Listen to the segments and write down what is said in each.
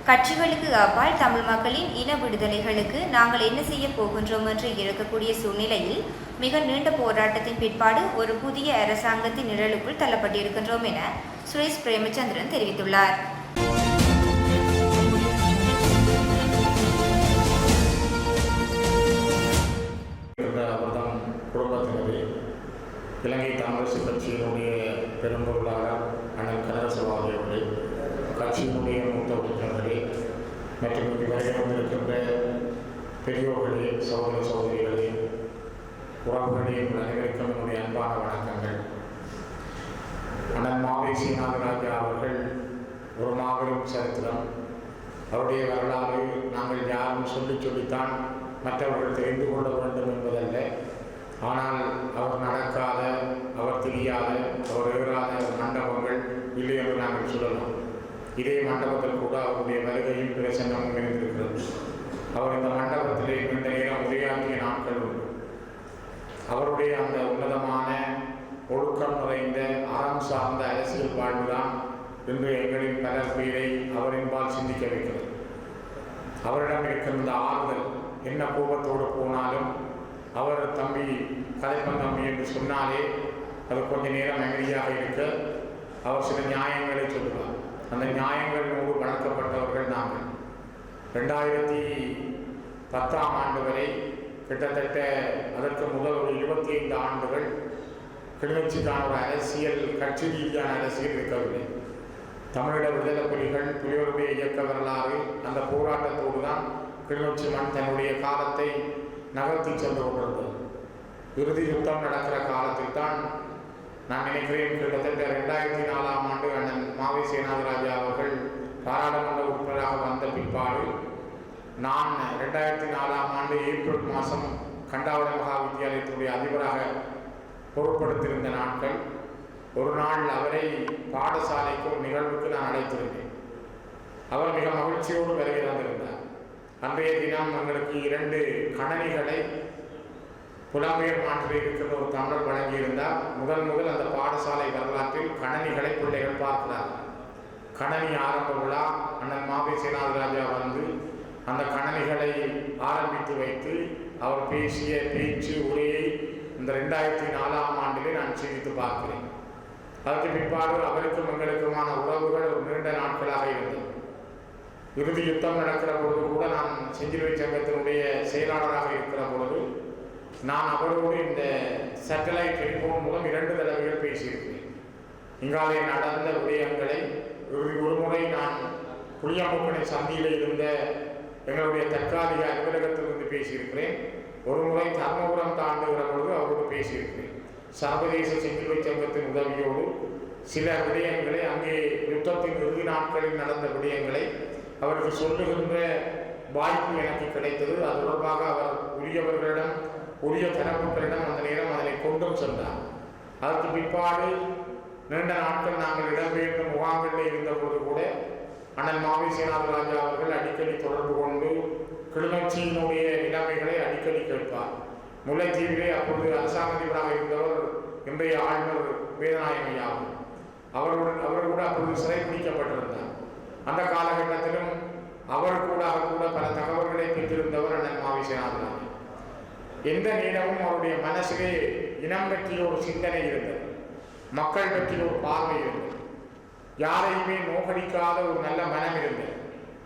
கட்சிகளுக்கு அப்பால் தமிழ் மக்களின் இன விடுதலைகளுக்கு நாங்கள் என்ன செய்ய போகின்றோம் என்று இருக்கக்கூடிய சூழ்நிலையில் மிக நீண்ட போராட்டத்தின் பிற்பாடு ஒரு புதிய அரசாங்கத்தின் நிழலுக்குள் தள்ளப்பட்டிருக்கின்றோம் என சுரேஷ் பிரேமச்சந்திரன் தெரிவித்துள்ளார். இலங்கை காங்கிரஸ் கட்சியினுடைய பெரும்பொருளாளர் அண்ணல் கனகசபாதி அவர்கள், கட்சியினுடைய மூத்த உறுப்பினர்களே மற்றும் இதுவரை வந்திருக்கின்ற பெரியோர்களே, சகோதர சகோதரிகளே, உறவுகளே, அனைவருக்கும் என்னுடைய அன்பான வணக்கங்கள். அண்ணன் மாவை சீனாதராஜா அவர்கள் ஒரு மாபெரும் சரித்திரம். அவருடைய வரலாறு நாங்கள் யாரும் சொல்லித்தான் மற்றவர்கள் தெரிந்து கொள்ள வேண்டும் என்பதல்ல. ஆனால் அவர் நடக்காத, அவர் தெரியாத, அவர் ஏறாத மண்டபங்கள் இல்லை என்று நாங்கள் சொல்லலாம். இதே மண்டபத்தில் கூட அவருடைய வருகையும் பிரசன்னமும் இருந்திருக்கிறது. அவர் இந்த மண்டபத்திலே நீண்ட நேரம் உரையாற்றிய நாட்கள் உண்டு. அவருடைய அந்த உன்னதமான ஒழுக்கம் நிறைந்த அறம் சார்ந்த அரசியல் வாழ்வுதான் இன்று எங்களின் பலர் பேரை அவரின்பால் சிந்திக்க வைக்கிறது. அவரிடம் இருக்கின்ற ஆறுதல், என்ன கோபத்தோடு போனாலும் அவர் தம்பி கதைப்பன் தம்பி என்று சொன்னாலே அது கொஞ்ச நேரம் அமைதியாக இருக்க அவர் சில நியாயங்களை சொல்லுவார். அந்த நியாயங்களோடு வளர்க்கப்பட்டவர்கள் நாங்கள். 2010 ஆண்டு வரை கிட்டத்தட்ட அதற்கு முதல் ஒரு 25 ஆண்டுகள் கிளிநொச்சிக்கான ஒரு அரசியல், கட்சி ரீதியான அரசியல் இருக்கவில்லை. தமிழீழ விடுதலை புலிகள், புலிகளுடைய இயக்க வரலாறு, அந்த போராட்டத்தோடு தான் கிளிநொச்சி மண் தன்னுடைய காலத்தை நகர்த்தி சென்று கொண்டிருந்தது. இறுதி யுத்தம் நடக்கிற காலத்தில் தான் நான் நினைக்கிறேன் கிட்டத்தட்ட 2004 ஆண்டு அண்ணன் மாவை சேனாதிராஜா அவர்கள் பாராளுமன்ற உறுப்பினராக வந்த பிற்பாடு நான் 2004 ஆண்டு ஏப்ரல் மாதம் கண்டாவளை மகா வித்தியாலயத்தினுடைய அதிபராக பொருட்படுத்தியிருந்த நாட்கள். ஒரு நாள் அவரை பாடசாலைக்கு ஒரு நிகழ்வுக்கு நான் அழைத்திருந்தேன். அவர் மிக மகிழ்ச்சியோடு வருகை தந்திருந்தார். அன்றைய தினம் எங்களுக்கு 2 கணனிகளை புலம்பெயர் நாட்டில் இருக்கிற ஒரு தமிழர் வழங்கியிருந்தார். முதல் அந்த பாடசாலை வரலாற்றில் கணனிகளை பிள்ளைகள் பார்க்கிறார்கள். கணனி ஆரம்ப விழா அண்ணன் மாவை சேனாதிராஜா வந்து அந்த கணனிகளை ஆரம்பித்து வைத்து அவர் பேசிய பேச்சு உரையை இந்த 2004 ஆண்டிலே நான் சிந்தித்து பார்க்கிறேன். அதற்கு பிற்பாடு அவருக்கும் எங்களுக்குமான உறவுகள் ஒரு நீண்ட நாட்களாக இருந்தது. இறுதி யுத்தம் நடக்கிற பொழுது கூட நான் செஞ்சிலுவை சங்கத்தினுடைய செயலாளராக இருக்கிற பொழுது நான் அவரோடு இந்த சேட்டலைட் டெலிஃபோன் மூலம் 2 தடவைகள் பேசியிருக்கிறேன். இங்காலே நடந்த விடயங்களை ஒரு முறை நான் புளியம்பொக்கனை சந்தியில் இருந்த எங்களுடைய தற்காலிக அலுவலகத்திலிருந்து பேசியிருக்கிறேன். ஒரு முறை தர்மபுரம் தாண்டுகிற பொழுது அவரோடு பேசியிருக்கிறேன். சர்வதேச செஞ்சிலுவை சங்கத்தின் உதவியோடு சில விடயங்களை, அங்கே யுத்தத்தின் இறுதி நாட்களில் நடந்த விடயங்களை அவருக்கு சொல்லுகின்ற வாய்ப்பு எனக்கு கிடைத்தது. அது தொடர்பாக அவர் உரியவர்களிடம், உரிய தரப்புகளிடம் அந்த நேரம் அதனை கொண்டும் சென்றார். அதற்கு பிற்பாடு நீண்ட நாட்கள் நாங்கள் இடம்பெயர்ந்த முகாம்களில் இருந்தபோது கூட அண்ணன் மாவை சேனாதிராஜா அவர்கள் அடிக்கடி தொடர்பு கொண்டு கிளிநொச்சியினுடைய நிலைமைகளை அடிக்கடி கேட்பார். முல்லைத்தீவிலே அப்பொழுது அரசாங்க அதிபராக இருந்தவர் இன்றைய ஆளுநர் வேதநாயகம். அவர் கூட அப்பொழுது சிறை பிடிக்கப்பட்டிருந்தார். அந்த காலகட்டத்திலும் அவர் கூட பல தகவல்களை பெற்றிருந்தவர் அண்ணன் மாவை சேனாதிராஜா. எந்த நேரமும் அவருடைய மனசிலே இனம் பற்றிய ஒரு சிந்தனை இருந்தது, மக்கள் பற்றிய ஒரு பார்வை இருந்தது, யாரையுமே நோக்கடிக்காத ஒரு நல்ல மனம் இருந்தது.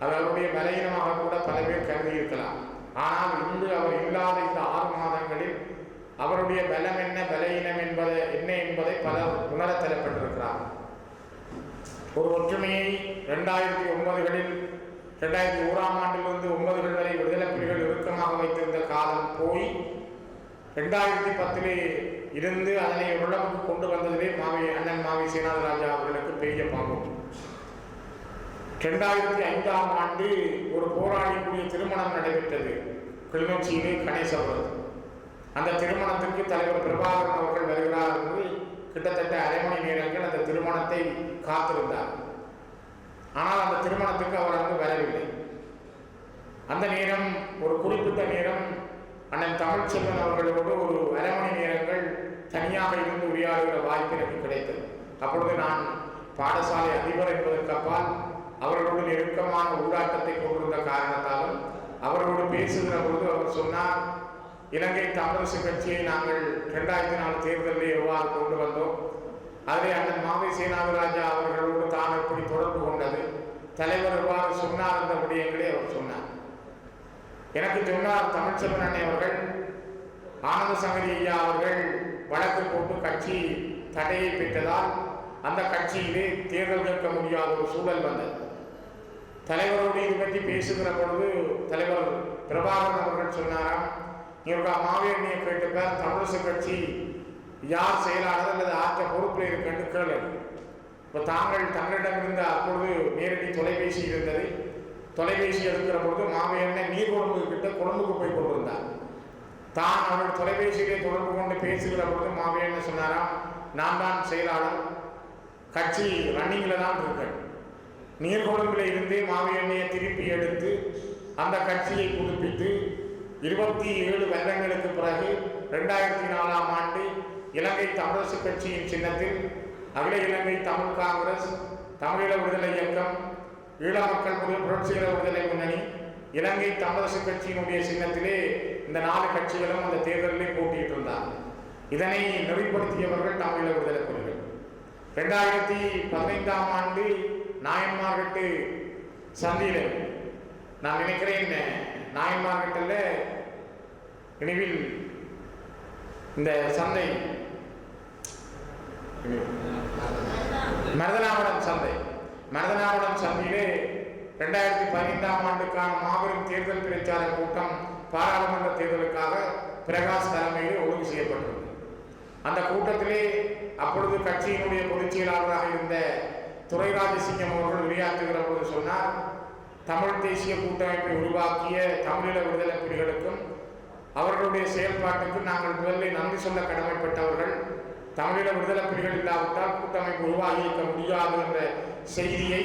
அது அவருடைய பலகீனமாக கூட பல பேர் கருதி இருக்கலாம். ஆனால் இன்று அவர் இல்லாத இந்த 6 மாதங்களில் அவருடைய பலம் என்ன, பலகீனம் என்ன என்பதை பலர் உணர தரப்பட்டிருக்கிறார். ஒரு ஒற்றுமையை 2009களில் 2001 ஆண்டிலிருந்து 9 வரை விடுதலை புலிகள் இறுக்கமாக வைத்திருந்த காலம் போய் 2010 இருந்து அதனை ஓரளவுக்கு கொண்டு வந்ததிலே அண்ணன் மாவை சேனாதிராஜா அவர்களுக்கு பெரிய பங்கு. 2005 ஆண்டு ஒரு போராடிக்கூடிய திருமணம் நடைபெற்றது கிளிநொச்சியிலே கணேசபுரம். அந்த திருமணத்திற்கு தலைவர் பிரபாகரன் அவர்கள் வருகிறார் என்று கிட்டத்தட்ட அரை மணி நேரங்கள் அந்த திருமணத்தை காத்திருந்தார். ஆனால் அந்த திருமணத்துக்கு அவர் அங்கு வரவில்லை. அந்த நேரம் ஒரு குறிப்பிட்ட நேரம் அண்ணன் தமிழ்ச்செல்வன் அவர்களோடு ஒரு அரை மணி நேரங்கள் தனியாக இருந்து உரையாடுகிற வாய்ப்பு எனக்கு கிடைத்தது. அப்பொழுது நான் பாடசாலை அதிபர் என்பதற்கு அப்பால் அவர்களோடு நெருக்கமான ஊடாட்டத்தை கொண்டிருந்த காரணத்தாலும் அவர்களோடு பேசுகிற பொழுது அவர் சொன்னார், இலங்கை தமிழரசு கட்சியை நாங்கள் 2004 தேர்தலில் எவ்வாறு கொண்டு வந்தோம், அதிலே அண்ணன் மாவை சேனாதிராஜா அவர்களோடு தான் எப்படி தொடர்பு கொண்டது, தலைவர் எவ்வாறு சொன்னார் என்ற விடயங்களே அவர் சொன்னார். எனக்கு சொன்னார், தமிழ்ச்செல்வன் அண்ணன் அவர்கள், ஆனந்த சங்கரி ஐயா அவர்கள் வழக்கு போட்டு கட்சி தடையை பெற்றதால் அந்த கட்சியிலே தேர்தல் கேட்க முடியாத ஒரு சூழல் வந்தது. தலைவரோடு இது பற்றி பேசுகிற பொழுது தலைவர் பிரபாகரன் அவர்கள் சொன்னாராம், இவருக்கா மாவேணியை கேட்டுப்பார், தமிழரசு கட்சி யார் செயலாளர் அல்லது ஆற்ற பொறுப்பில் இருக்குன்னு கேளு. இப்போ தாங்கள் தங்களிடம் இருந்த அப்பொழுது நேரடி தொலைபேசி இருந்தது. தொலைபேசி எடுக்கிற பொழுது மாவேண்ணை நீர்கொழும்பு கிட்ட கொழும்புக்கு போய் கொண்டிருந்தார். தான் அவர்கள் தொலைபேசியிலே தொடர்பு கொண்டு பேசுகிற பொழுது மாவேண்ணை சொன்னாராம், நான் தான் செயலாளர், கட்சி ரன்னிங்கில் தான் இருக்கேன். நீர்கொழும்பில் இருந்தே மாவேண்ணையை திருப்பி எடுத்து அந்த கட்சியை புதுப்பித்து 27 வருடங்களுக்கு பிறகு 2004ஆம் ஆண்டு இலங்கை தமிழரசு கட்சியின் சின்னத்தில் அகில இலங்கை தமிழ் காங்கிரஸ், தமிழீழ விடுதலை இயக்கம், ஈழ மக்கள் புரட்சிகர விடுதலை முன்னணி, இலங்கை தமிழரசு கட்சியினுடைய சின்னத்திலே இந்த 4 கட்சிகளும் அந்த தேர்தலிலே போட்டியிட்டு இருந்தார். இதனை நெறிப்படுத்தியவர்கள் தமிழீழ விடுதலை புலிகள். 2015ஆம் ஆண்டு நாயன்மார்கட்டு சந்தையில், நான் நினைக்கிறேன் நாயன்மார்கட்டில் நினைவில் இந்த சந்தை மருதனாவடம் சந்தையிலே 2015ஆம் ஆண்டுக்கான மாபெரும் தேர்தல் பிரச்சார கூட்டம் பாராளுமன்ற தேர்தலுக்காக பிரகாஷ் தலைமையில் ஒழுங்கு செய்யப்பட்டது. அந்த கூட்டத்திலே அப்பொழுது கட்சியினுடைய பொதுச் செயலாளராக இருந்த துரைராஜசிங்கம் அவர்கள் உரையாற்றுகிற பொழுது சொன்னார், தமிழ் தேசிய கூட்டமைப்பை உருவாக்கிய தமிழீழ விடுதலை புலிகளுக்கும் அவர்களுடைய செயல்பாட்டுக்கு நாங்கள் முதலில் நன்றி சொல்ல கடமைப்பட்டவர்கள். தமிழீழ விடுதலை புலிகள் இல்லாவிட்டால் கூட்டமைப்பு உருவாகி இருக்க முடியாது என்ற செய்தியை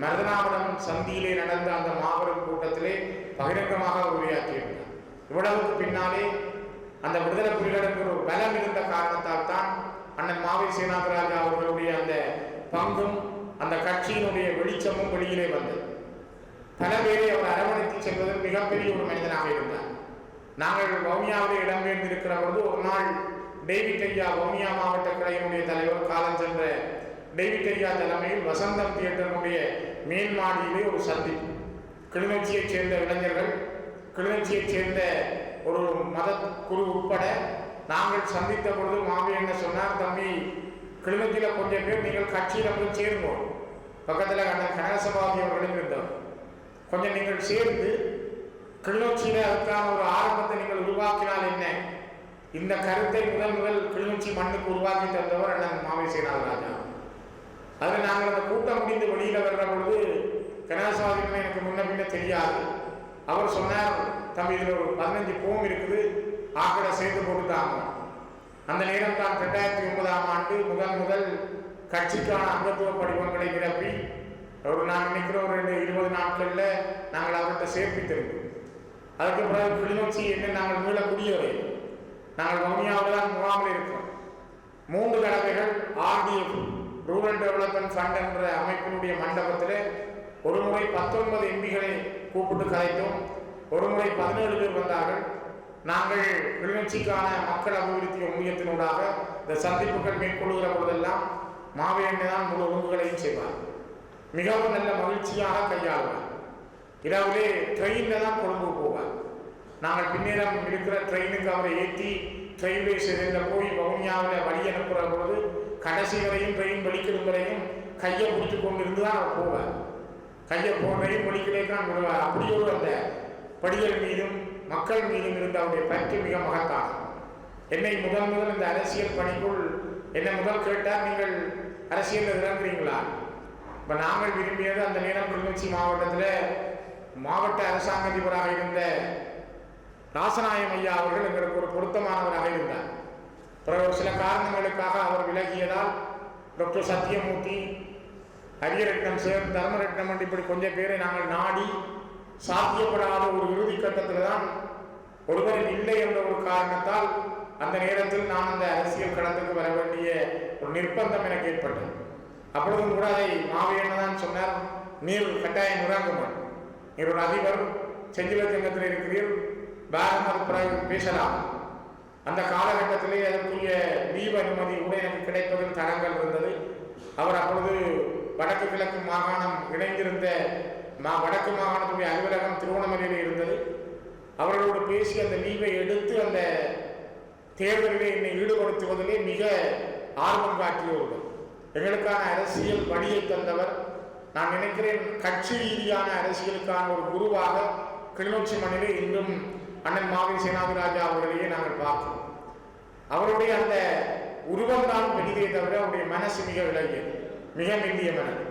மருதனாவடம் சந்தியிலே நடந்த அந்த மாபெரும் கூட்டத்திலே பகிரங்கமாக உரையாற்றியிருந்தார். இவ்வளவுக்கு பின்னாலே அந்த விடுதலை புலிகளுக்கு ஒரு பலம் இருந்த காரணத்தால் தான் அண்ணன் மாவை சேனாதிராஜா அவர்களுடைய அந்த பங்கும் அந்த கட்சியினுடைய வெளிச்சமும் வெளியிலே வந்தது. பல பேரை அவர் அரவணைத்து செல்வதில் மிகப்பெரிய ஒரு மனிதனாக இருந்தார். நாங்கள் வவுனியாவிலே இடம்பெயர்ந்திருக்கிற பொழுது ஒரு நாள் டேவிட் ஐயா, வவுனியா மாவட்ட கிளையினுடைய தலைவர் காலம் சென்ற டேவிட் ஐயா தலைமையில் வசந்தம் தியேட்டருடைய மேல் மாடியிலே ஒரு சந்திப்பு. கிளிநொச்சியைச் சேர்ந்த இளைஞர்கள், கிளிநொச்சியைச் சேர்ந்த ஒரு மத குழு உட்பட நாங்கள் சந்தித்த பொழுது மாவி என்ன சொன்னார், தம்பி கிளிநொச்சியில் கொஞ்சம் பேர் நீங்கள் கட்சியில் போய் சேருவோம், பக்கத்தில் அந்த கனகசபாதி அவர்களும் இருந்தவர், கொஞ்சம் நீங்கள் சேர்ந்து கிளிநொச்சியில் அதுக்கான ஒரு ஆரம்பத்தை நீங்கள் உருவாக்கினால் என்ன, இந்த கருத்தை முதல் கிளிநொச்சி மண்ணுக்கு உருவாக்கி தந்தவர் அண்ணன் மாவை சேனாதிராஜா. அதில் நாங்கள் அந்த கூட்டம் முடிந்து வெளியில் வர்ற பொழுது கனகசபாதிகள் எனக்கு முன்ன பின்ன தெரியாது. அவர் சொன்னார், தம்பி இதில் ஒரு 15 போம் இருக்குது, ஆக்களை சேர்த்து போட்டுட்டாங்க. அந்த நேரம் தான் 2009ஆம் ஆண்டு முதல் கட்சிக்கான அங்கத்துவ படிவங்களை நிரப்பி ஒரு நான் நினைக்கிற ஒரு 20 நாட்களில் நாங்கள் அவர்கிட்ட சேர்ப்பித்திருந்தோம். அதுக்கு பிறகு கிளிநொச்சி என்ன நாங்கள் மீள குடியவரை நாங்கள் வவுனியாவில் தான் முகாமில் இருக்கிறோம். 3 தடவைகள் RDF ரூரல் டெவலப்மெண்ட் ஃபண்ட் என்ற அமைப்பினுடைய மண்டபத்தில் ஒரு முறை 19 எம்பிகளை கூப்பிட்டு கலைத்தோம். ஒரு முறை 17 பேர் வந்தார்கள். நாங்கள் கிளிநொச்சிக்கான மக்கள் அபிவிருத்தி ஒன்றியத்தினூடாக இந்த சந்திப்புகள் மேற்கொள்கிற பொழுதெல்லாம் மாவேண்ணை தான் முழு ஒழுங்குகளையும் செய்வார். மிகவும் நல்ல மகிழ்ச்சியாக கையாளுவார். இரவிலே ட்ரெயினில் தான் கொழும்பு போவார். நாங்கள் பின்னேறம் இருக்கிற ட்ரெயினுக்கு அவரை ஏற்றி ரயில்வே ஸ்டேஷனில் போய் வவுனியாவில் வழி அனுப்புகிற பொழுது கடைசி வரையும் ட்ரெயின் வலிக்கிடும் வரையும் கையை பிடிச்சி கொண்டு இருந்து தான் அவர் போவார். கையை போன்றையும் வலிக்கிலே தான் விடுவார். அப்படியோடு அந்த படிகள் மீதும் மக்கள் மீதும் இருந்த அவருடைய பற்று மிக மகத்தாகும். என்னை முதல் இந்த அரசியல் பணிக்குள் என்னை முதல் கேட்டால், நீங்கள் அரசியலில் இறங்குறீங்களா? இப்போ நாங்கள் விரும்பியது அந்த நேரம் கிளிநொச்சி மாவட்டத்தில் மாவட்ட அரசாங்க அதிபராக இருந்த ராசநாயம் ஐயா அவர்கள் எங்களுக்கு ஒரு பொருத்தமானவராக இருந்தார். பிறகு ஒரு சில காரணங்களுக்காக அவர் விலகியதால் டாக்டர் சத்தியமூர்த்தி, ஹரியரட்னம் சேர், தர்மரட்னம் என்று இப்படி கொஞ்சம் பேரை நாங்கள் நாடி சாத்தியப்படாத ஒரு இறுதி கட்டத்தில் தான் ஒருவரின் இல்லை என்ற ஒரு காரணத்தால் அந்த நேரத்தில் நான் அந்த அரசியல் களத்துக்கு வர வேண்டிய ஒரு நிர்பந்தம் எனக்கு ஏற்பட்டது. அப்பொழுதும் கூட அதை மாவையண்ண தான் சொன்னார், நீர் கட்டாயம் இறங்குமா, நீர் ஒரு அதிபர், செஞ்சில சங்கத்தில் இருக்கிறீர், பாரத பிறகு பேசலாம். அந்த காலகட்டத்திலே அதற்குரிய லீவ் அனுமதி கூட எனக்கு கிடைப்பதில் தடங்கள் இருந்தது. அவர் அப்பொழுது வடக்கு கிழக்கு மாகாணம் இணைந்திருந்த வடக்கு மாகாணத்துடைய அலுவலகம் திருவண்ணாமலையில் இருந்தது. அவர்களோடு பேசி அந்த லீவை எடுத்து அந்த தேர்தலிலே என்னை ஈடுபடுத்துவதிலே மிக ஆர்வம் காட்டியவர்கள். எங்களுக்கான அரசியல் வழியை தந்தவர். நான் நினைக்கிறேன் கட்சி ரீதியான அரசியலுக்கான ஒரு குருவாக கிளிநொச்சி மண்ணிலே இன்றும் அண்ணன் மாவி சேனாதிராஜா அவர்களையே நாங்கள் பார்க்கிறோம். அவருடைய அந்த உருவம் தான் பெரிதே தவிர அவருடைய மனசு மிக விலகியது, மிக மெல்லிய மனது.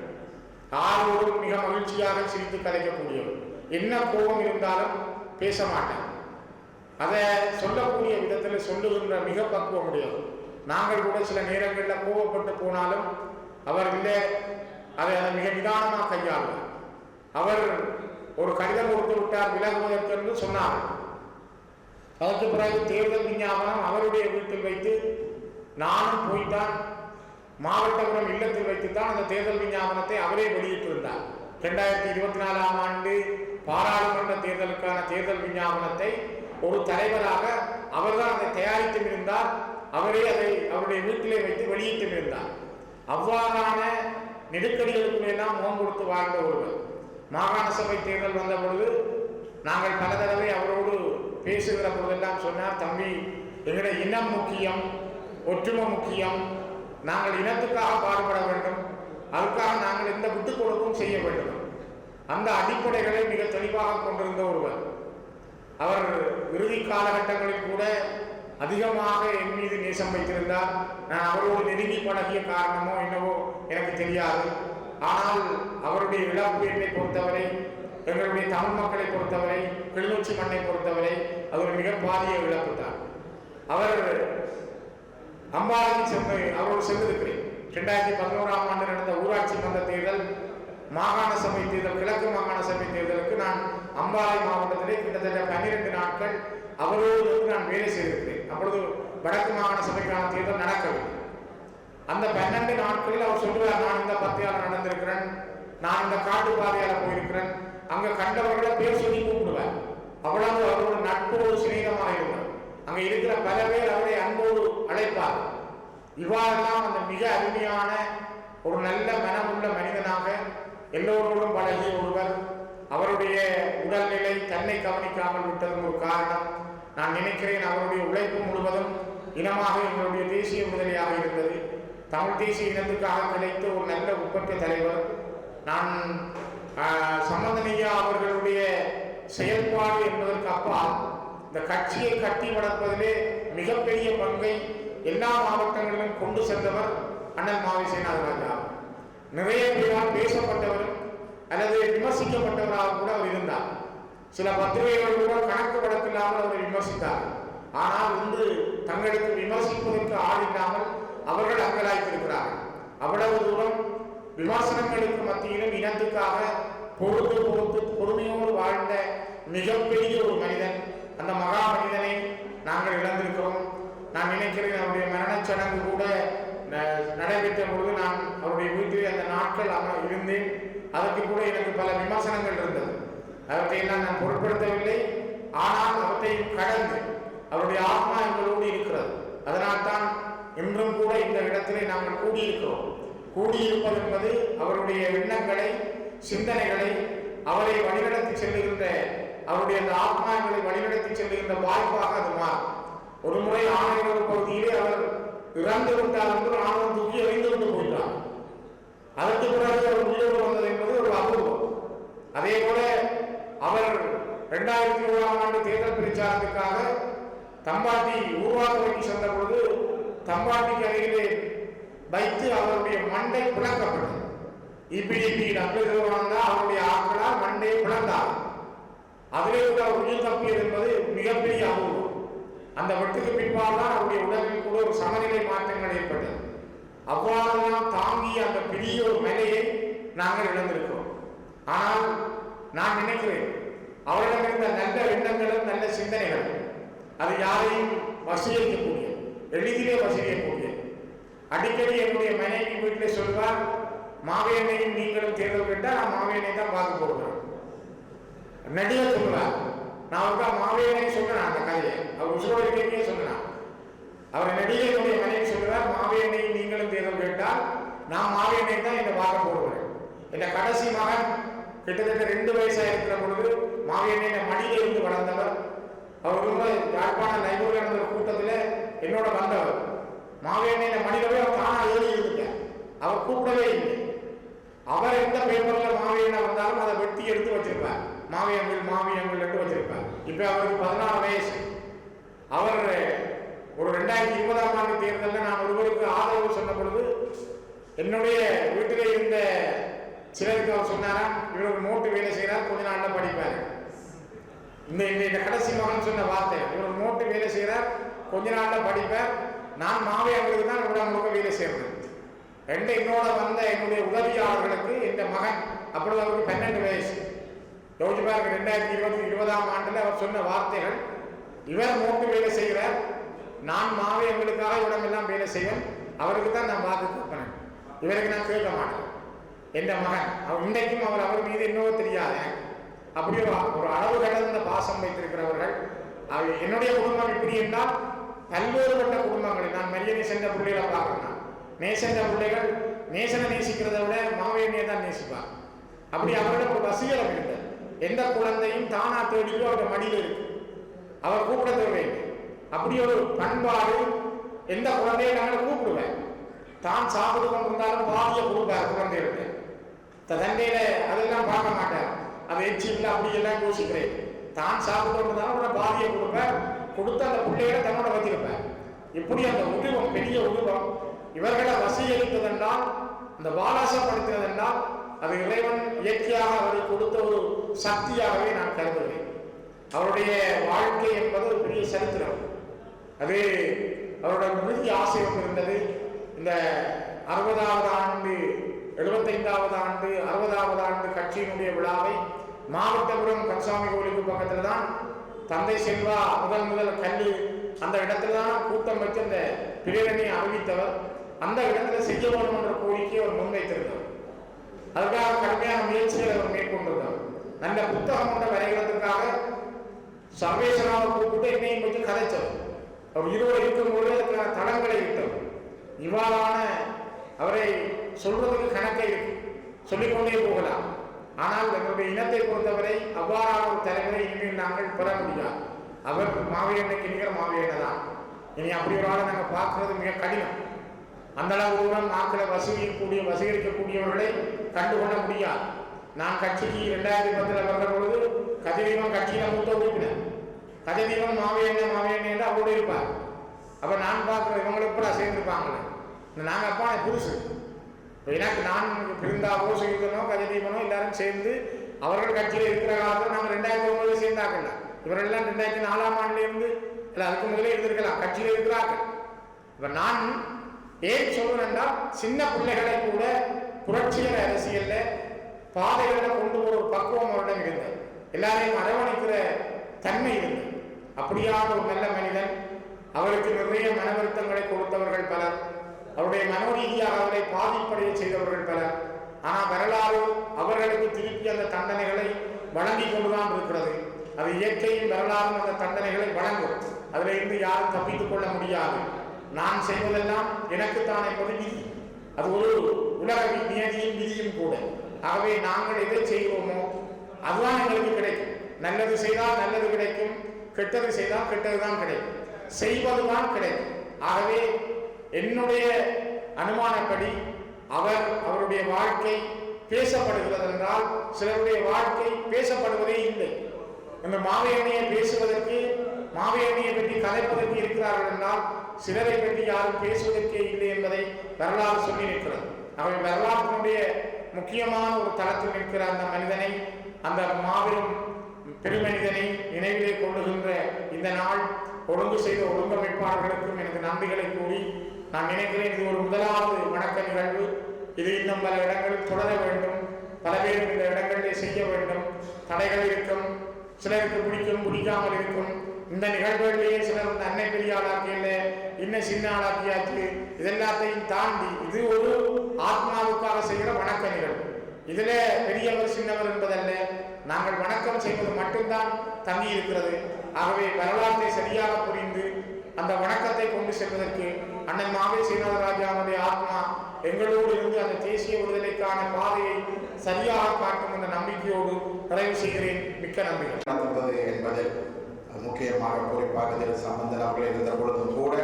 ஆரோடும் மிக மகிழ்ச்சியாக சிரித்து கலைக்கக்கூடியவர். என்ன கோபம் இருந்தாலும் பேச மாட்டேன். அதை சொல்லக்கூடிய விதத்தில் சொல்லுகின்ற மிக பக்குவம் உடையவர். நாங்கள் கூட சில நேரங்களில் கோபப்பட்டு போனாலும் அவர் இல்லை, அதை மிக நிதானமாக கையாளுவார். அவர் ஒரு கடிதம் கொடுத்து விட்டார் விலகுவதற்கு என்று சொன்னார். அதற்கு பிறகு தேர்தல் விஞ்ஞாபனம் அவருடைய வீட்டில் வைத்து நானும் போய்த்தான் மாவட்டபுரம் இல்லத்தில் வைத்துத்தான் அந்த தேர்தல் விஞ்ஞாபனத்தை அவரே வெளியிட்டிருந்தார். 2024ஆம் ஆண்டு பாராளுமன்ற தேர்தலுக்கான தேர்தல் விஞ்ஞாபனத்தை ஒரு தலைவராக அவர்தான் அதை தயாரித்து இருந்தார். அவரே அதை அவருடைய வீட்டிலே வைத்து வெளியிட்டு இருந்தார். அவ்வாறான நெருக்கடிகளுக்கு எல்லாம் முகம் கொடுத்து வாழ்ந்த ஒருவர். மாகாண சபை தேர்தல் வந்த பொழுது நாங்கள் பல தடவை அவரோடு பேசுகிற பொழுதெல்லாம் சொன்னார், தம்பி, எங்களுடைய இனம் முக்கியம், ஒற்றுமை முக்கியம், நாங்கள் இனத்துக்காக பாடுபட வேண்டும், அதுக்காக நாங்கள் எந்த விட்டுக் கொடுப்பும் செய்ய வேண்டும். அந்த அடிப்படைகளை மிக தெளிவாக கொண்டிருந்த ஒருவர். அவர் இறுதி காலகட்டங்களில் கூட அதிகமாக என் மீது நேசம் வைத்திருந்தார். நான் அவரோடு நெருங்கி பழகிய காரணமோ என்னவோ எனக்கு தெரியாது. ஆனால் அவருடைய இழப்பு என்னை பொறுத்தவரை, எங்களுடைய தமிழ் மக்களை பொறுத்தவரை, கிளிநொச்சி மண்ணை பொறுத்தவரை அது ஒரு மிக பாரிய இழப்பு தான். அவர் அம்பாலைக்கு சென்று அவரோடு சென்றிருக்கிறேன். 2011ஆம் ஆண்டு நடந்த ஊராட்சி மன்ற தேர்தல், மாகாண சபை தேர்தல், கிழக்கு மாகாண சபை தேர்தலுக்கு நான் அம்பாலை மாவட்டத்திலே கிட்டத்தட்ட 12 நாட்கள் அவரோடு நான் வேலை செய்திருக்கிறேன். அப்பொழுது வடக்கு மாகாண சபைக்கான தேர்தல் நடக்கவில்லை. அந்த 12 நாட்களில் அவர் சொல்லுவார், நான் இந்த பத்தியால் நடந்திருக்கிறேன், நான் இந்த காட்டு பாதையால் போயிருக்கிறேன், அங்க கண்டவர்களை பேர் சொல்லி கூப்பிடுவார். அவ்வளவு அவரோட நட்போடு சிநேகமாக இருந்தார். அங்க இருக்கிற பல பேர் அவரை அன்போடு அழைப்பார். இவ்வாறெல்லாம் அந்த மிக அருமையான ஒரு நல்ல மனமுள்ள மனிதனாக எல்லோரோடும் பழகிய ஒருவர். அவருடைய உடல்நிலை தன்னை கவனிக்காமல் விட்டதும் ஒரு காரணம். நான் நினைக்கிறேன் அவருடைய உழைப்பு முழுவதும் இனமாக எங்களுடைய தேசிய விடுதலையாக இருந்தது. தமிழ் தேசிய இனத்துக்காக கிடைத்த ஒரு நல்ல உற்பத்தி தலைவர். நான் சம்பந்தனையா அவர்களுடைய செயல்பாடு என்பதற்கு அப்பால் இந்த கட்சியை கட்டி வளர்ப்பதிலே மிகப்பெரிய பங்கை எல்லா மாவட்டங்களிலும் கொண்டு சென்றவர் அண்ணன் மாவி சேனாதிராஜா. நிறைய பேரால் பேசப்பட்டவரும் அல்லது விமர்சிக்கப்பட்டவராக கூட அவர் இருந்தார். சில பத்திரிகைகள் கூட கணக்கு வழக்கில்லாமல் அவரை விமர்சித்தார். ஆனால் இன்று தங்களுக்கு விமர்சிப்பதற்கு ஆள் இல்லாமல் அவர்கள் அங்கலாய்த்திருக்கிறார்கள். அவ்வளவு தூரம் விமர்சனங்களுக்கு மத்தியிலும் இனத்துக்காக பொறுமையோடு வாழ்ந்த மிகப்பெரிய ஒரு மனிதன். அந்த மகா மனிதனை நாங்கள் இழந்திருக்கிறோம். நான் நினைக்கிறேன் அவருடைய மரணச் சடங்கு கூட நடைபெற்ற பொழுது நான் அவருடைய வீட்டில் அந்த நாட்கள் இருந்தேன். அதற்கு கூட எனக்கு பல விமர்சனங்கள் இருந்தது. அவற்றையெல்லாம் நான் பொருட்படுத்தவில்லை. ஆனால் அவற்றையும் கடந்து அவருடைய ஆத்மா எங்களோடு இருக்கிறது. அதனால்தான் இன்றும் கூட இந்த இடத்திலே நாங்கள் கூடியிருக்கிறோம். கூடியிருப்பது என்பது அவருடைய எண்ணங்களை, சிந்தனைகளை, அவரை வழிநடத்தி செல்லுகின்ற, அவருடைய அந்த ஆத்மாக்களை வழிநடத்தி செல்லுகின்ற வாய்ப்பாக அது மாறும். ஒரு முறை ஆணையர் பகுதியிலே அவர் இறந்து விட்டார் என்று ராணுவம் தூக்கி எறிந்து விட்டு போயிட்டார். அதற்கு பிறகு அவர் உயிரோடு வந்தது என்பது ஒரு அபூர்வம். அதே போல அவர் 2001ஆம் ஆண்டு தேர்தல் பிரச்சாரத்துக்காக தம்பாட்டி ஊர்வாக்குறைக்கு சென்ற பொழுது தம்பாட்டிக்கு அருகிலே வைத்து அவருடைய மண்டை பிளக்கப்பட்டது. இபிடிபி நம்புகிறவனா அவருடைய ஆட்களால் மண்டையை பிளந்தார். அதிலே கூட அவர் உயிர் தப்பியது என்பது மிகப்பெரிய அபூர்வம். அந்த வெட்டுக்கு பின்பால்தான் அவருடைய உடலில் கூட ஒரு சமநிலை மாற்றங்கள் ஏற்பட்டது. அவ்வாறுதான் தாங்கிய அந்த பெரிய ஒரு நிலையை நாங்கள் இழந்திருக்கிறோம். ஆனால் நான் நினைக்கிறேன் அவரிடம் இருந்த நல்ல எண்ணங்களும் நல்ல சிந்தனைகள் அது யாரையும் வசீகரிக்கக்கூடிய, எளிதிலே வசீகரிக்கக்கூடிய. அடிக்கடி என்னுடைய மனைவி வீட்டிலே சொல்வார், மாவேனையும் நீங்களும் தேர்தல் கேட்டால் நான் மாவேனை தான் பார்க்க போகிறேன். நடிகர் சொல்லுவார், நான் அவருக்கா மாவேனை சொன்னேன் அந்த கதையை, அவர் உசுரோடிக்கையே சொன்னான். அவர் நடிகருடைய மனைவி சொல்லுவார், மாவேனையும் நீங்களும் தேர்தல் கேட்டால் நான் மாவேனை தான் என்னை பார்க்க போகிறேன். என் கடைசி மகன் கிட்டத்தட்ட 2 வயசாக இருக்கிற பொழுது மாவேனை மடியில இருந்து வளர்ந்தவர். அவர் ரொம்ப யாழ்ப்பாண லைப்ரரி நடந்த ஒரு கூட்டத்தில் என்னோட வந்தவர். மாவேனை மடியிலவே அவர் தானா ஏறி இருந்துட்டார். அவர் கூப்பிடவே இல்லை. அவர் எந்த பேப்பர்ல மாவியனை வந்தாலும் அதை வெட்டி எடுத்து வச்சிருப்பார். மாவியங்கள் எடுத்து வச்சிருப்பார். இப்ப அவருக்கு 16 வயசு. அவர் ஒரு 2020ஆம் ஆண்டு தேர்தலில் நான் ஒருவருக்கு ஆதரவு சொன்ன பொழுது என்னுடைய வீட்டிலே இருந்த சிலருக்கு அவர் சொன்னாராம், இவர் ஒரு நோட்டு வேலை செய்கிறார், கொஞ்ச நாள்ல படிப்பார். இந்த கடைசி மகன் சொன்ன வார்த்தை, இவர் ஒரு நோட்டு வேலை செய்கிறார், கொஞ்ச நாள்ல படிப்பார். நான் மாவியங்களுக்கு தான் இவ்வளவு முழுக்க வேலை செய்யறது. என்னோட வந்த என்னுடைய உதவியாளர்களுக்கு இந்த மகன் அப்பொழுது அவருக்கு 12 வயசு. யோசிச்சு பாருங்க, 2020ஆம் ஆண்டுல அவர் சொன்ன வார்த்தைகள். இவர் நோட்டு வேலை செய்கிறார், நான் மாவியங்களுக்காக இவடமெல்லாம் வேலை செய்வேன், அவருக்கு தான் நான் வாக்கு கொடுப்பேன், இவருக்கு நான் கேட்க மாட்டேன். என் மகன் இன்றைக்கும் அவர் மீது என்னவோ தெரியாது, அப்படியே ஒரு அளவு கடந்த பாசம் வைத்திருக்கிறவர்கள். என்னுடைய குடும்பம் இப்படி என்றால் பல்வேறுபட்ட குடும்பங்களை நான் மரியனை சென்ற பிள்ளைகளை பார்க்கிறேன். நேசன்ற பிள்ளைகள் நேசனை நேசிக்கிறத விட மாவேணியை தான் நேசிப்பார். அப்படி அவரிடம் ஒரு வசீகரம் இருந்தது. எந்த குழந்தையும் தானா தேடியோ அவருடைய மடியில் இருக்கு, அவர் கூப்பிட தேவையில்லை. அப்படி ஒரு பண்பாடு. எந்த குழந்தையை நாங்கள் கூப்பிடுவேன், தான் சாப்பிட்டு கொண்டிருந்தாலும் பாதிய கொடுப்பார் குழந்தைகளுக்கு. தந்தையில அதெல்லாம் பார்க்க மாட்டார், அதை எச்சி இல்லை அப்படி எல்லாம் யோசிக்கிறேன். தான் சாப்பிட்டு கொண்டிருந்தாலும் ஒரு பாதியை கொடுப்பார், கொடுத்து அந்த பிள்ளைகளை தன்னோட வச்சிருப்பார். இப்படி அந்த உருவம், பெரிய உருவம் இவர்களை வசீகரிப்பதென்றால், அந்த பாலாசப்படுத்தினதென்றால் அது இறைவன் இயற்கையாக அவருக்கு கொடுத்த ஒரு சக்தியாகவே நான் கருதுகிறேன். அவருடைய வாழ்க்கை என்பது ஒரு பெரிய சரித்திரம். அது அவருடைய இறுதி ஆசை ஒன்று இருந்தது. இந்த 60வது ஆண்டு 75வது ஆண்டு 60வது ஆண்டு கட்சியினுடைய விழாவை மாவட்டபுரம் கன்சாமி கோயிலுக்கு பக்கத்தில் தான் தந்தை செல்வா முதல் கல்வி அந்த இடத்துல தான் கூட்டம் வச்சு அந்த பிரேரணியை அறிவித்தவர். அந்த இடத்துல செய்ய வேண்டும் என்ற கோரிக்கையை அவர் முன்வைத்திருந்தார். அதுக்காக கடுமையான முயற்சிகளை அவர் மேற்கொண்டிருந்தார். நல்ல புத்தகம் ஒன்றை வரைகிறதுக்காக சர்வேஸ்வராவை கூப்பிட்டு என்னையும் பற்றி கதைச்சவர். அவர் இருவர் இருக்கும்போது அதுக்கான தளங்களை இட்டவர். இவ்வாறான அவரை சொல்றதுக்கு கணக்கை இருக்கு, சொல்லிக்கொண்டே போகலாம். ஆனால் எங்களுடைய இனத்தை பொறுத்தவரை அவ்வாறான ஒரு தலைவரை இனிமேல் நாங்கள் பெற முடியாது. அவர் மாவையண்ணைக்கு நிகர மாவையண்ணை தான். இனி அப்படி ஒரு ஆளை நாங்கள் பார்க்கறது மிக கடினம். அந்த அளவு தூரம் நாட்களை வசீகரிக்கக்கூடியவர்களை கண்டுகொள்ள முடியாது. நான் கட்சிக்கு 2010 வந்த பொழுது கதிரீவன் கட்சியில மூத்த உறுப்பினர். கதிரீவன் மாவையண்ணை என்று அவரோடு இருப்பார். அப்ப நான் பார்க்குற இவங்களுக்கு கூட சேர்ந்துருப்பாங்களே. நாங்கள் அப்பா புதுசு, எனக்கு நான் பிருந்தாவோ சுகிதனோ கஜதீபனோ எல்லாரும் சேர்ந்து அவர்கள் கட்சியில் இருக்கிற காலத்தில் நாங்கள் 2009 சேர்ந்தாக்கல. இவரெல்லாம் 2004ஆம் ஆண்டுலேருந்து இல்லை அதுக்கு முதலே இருந்திருக்கலாம் கட்சியில் இருக்கிறார்கள். இப்போ நான் ஏன் சொல்றேன்னா, சின்ன பிள்ளைகளை கூட புரட்சிகர அரசியல்ல பாதைகளில் கொண்டு போகிற ஒரு பக்குவம் அவரிடம் இருந்தது. எல்லாரையும் அரவணைக்கிற தன்மை இருந்தது. அப்படியான ஒரு நல்ல மனிதன். அவருக்கு நிறைய மன வருத்தங்களை கொடுத்தவர்கள் பலர், அவருடைய மனோரீதியாக அவரை பாதிப்படைய செய்தவர்கள் பலர். ஆனால் வரலாறு அவர்களுக்கு திருப்பி அந்த தண்டனைகளை வழங்கி கொண்டுதான் இருக்கிறது. அது இயற்கையின் வரலாறும் அந்த தண்டனைகளை வழங்கும். அதில் இருந்து யாரும் தப்பித்துக் கொள்ள முடியாது. நான் செய்வதெல்லாம் எனக்குத்தான் என்பது விதி. அது ஒரு உலக நியதியும் விதியும் கூட. ஆகவே நாங்கள் எதை செய்வோமோ அதுதான் எங்களுக்கு கிடைக்கும். நல்லது செய்தால் நல்லது கிடைக்கும், கெட்டது செய்தால் கெட்டதுதான் கிடைக்கும், செய்வதுதான் கிடைக்கும். ஆகவே என்னுடைய அனுமானப்படி அவருடைய வாழ்க்கை பேசப்படுகிறது என்றால் சிலருடைய வாழ்க்கை பேசப்படுவதே இல்லை. இந்த மாவையண்ணையை பேசுவதற்கு, மாவையண்ணையை பற்றி கதைப்பதற்கு இருக்கிறார்கள் என்றால் சிலரை பற்றி யாரும் பேசுவதற்கே இல்லை என்பதை வரலாறு சொல்லி நிற்கிறது. அவை வரலாற்றினுடைய முக்கியமான ஒரு தளத்தில் நிற்கிற அந்த மனிதனை, அந்த மாபெரும் பெருமனிதனை நினைவிலே கொள்ளுகின்ற இந்த நாள் ஒழுங்கு செய்த ஒழுங்கமைப்பாளர்களுக்கும் எனக்கு நன்றிகளை கூறி நான் நினைக்கிறேன் இது ஒரு முதலாவது வணக்க நிகழ்வு. இது இன்னும் பல இடங்களில் தொடர வேண்டும். பல பேர் இந்த இடங்களிலே செய்ய வேண்டும். தடைகள் இருக்கும். சிலருக்கு பிடிக்கும், பிடிக்காமல் இருக்கும். இந்த நிகழ்வுகளிலேயே சிலர் இந்த அன்னை பெரிய ஆளாக்கியல்ல இன்னும் சின்ன ஆளாக்கியாச்சு. இதெல்லாத்தையும் தாண்டி இது ஒரு ஆத்மாவுக்காக செய்கிற வணக்க நிகழ்வு. இதில் பெரியவர் சின்னவர் என்பதல்ல, நாங்கள் வணக்கம் செய்வது மட்டும்தான் தங்கி இருக்கிறது. ஆகவே வரலாற்றை சரியாக புரிந்து அந்த வணக்கத்தை கொண்டு செல்வதற்கு அண்ணன் மாவை சீனிவாசராஜாவுடைய ஆத்மா எங்களோடு இருந்து அந்த தேசிய விடுதலைக்கான பாதையை சரியாக காட்டும் என்ற நம்பிக்கையோடு நிறைவு செய்கிறேன். மிக்க நம்பிக்கை. நடத்துவது என்பதில் முக்கியமாக குறிப்பாக திரு சம்பந்தன் அவர்கள் இருந்த பொழுதும் கூட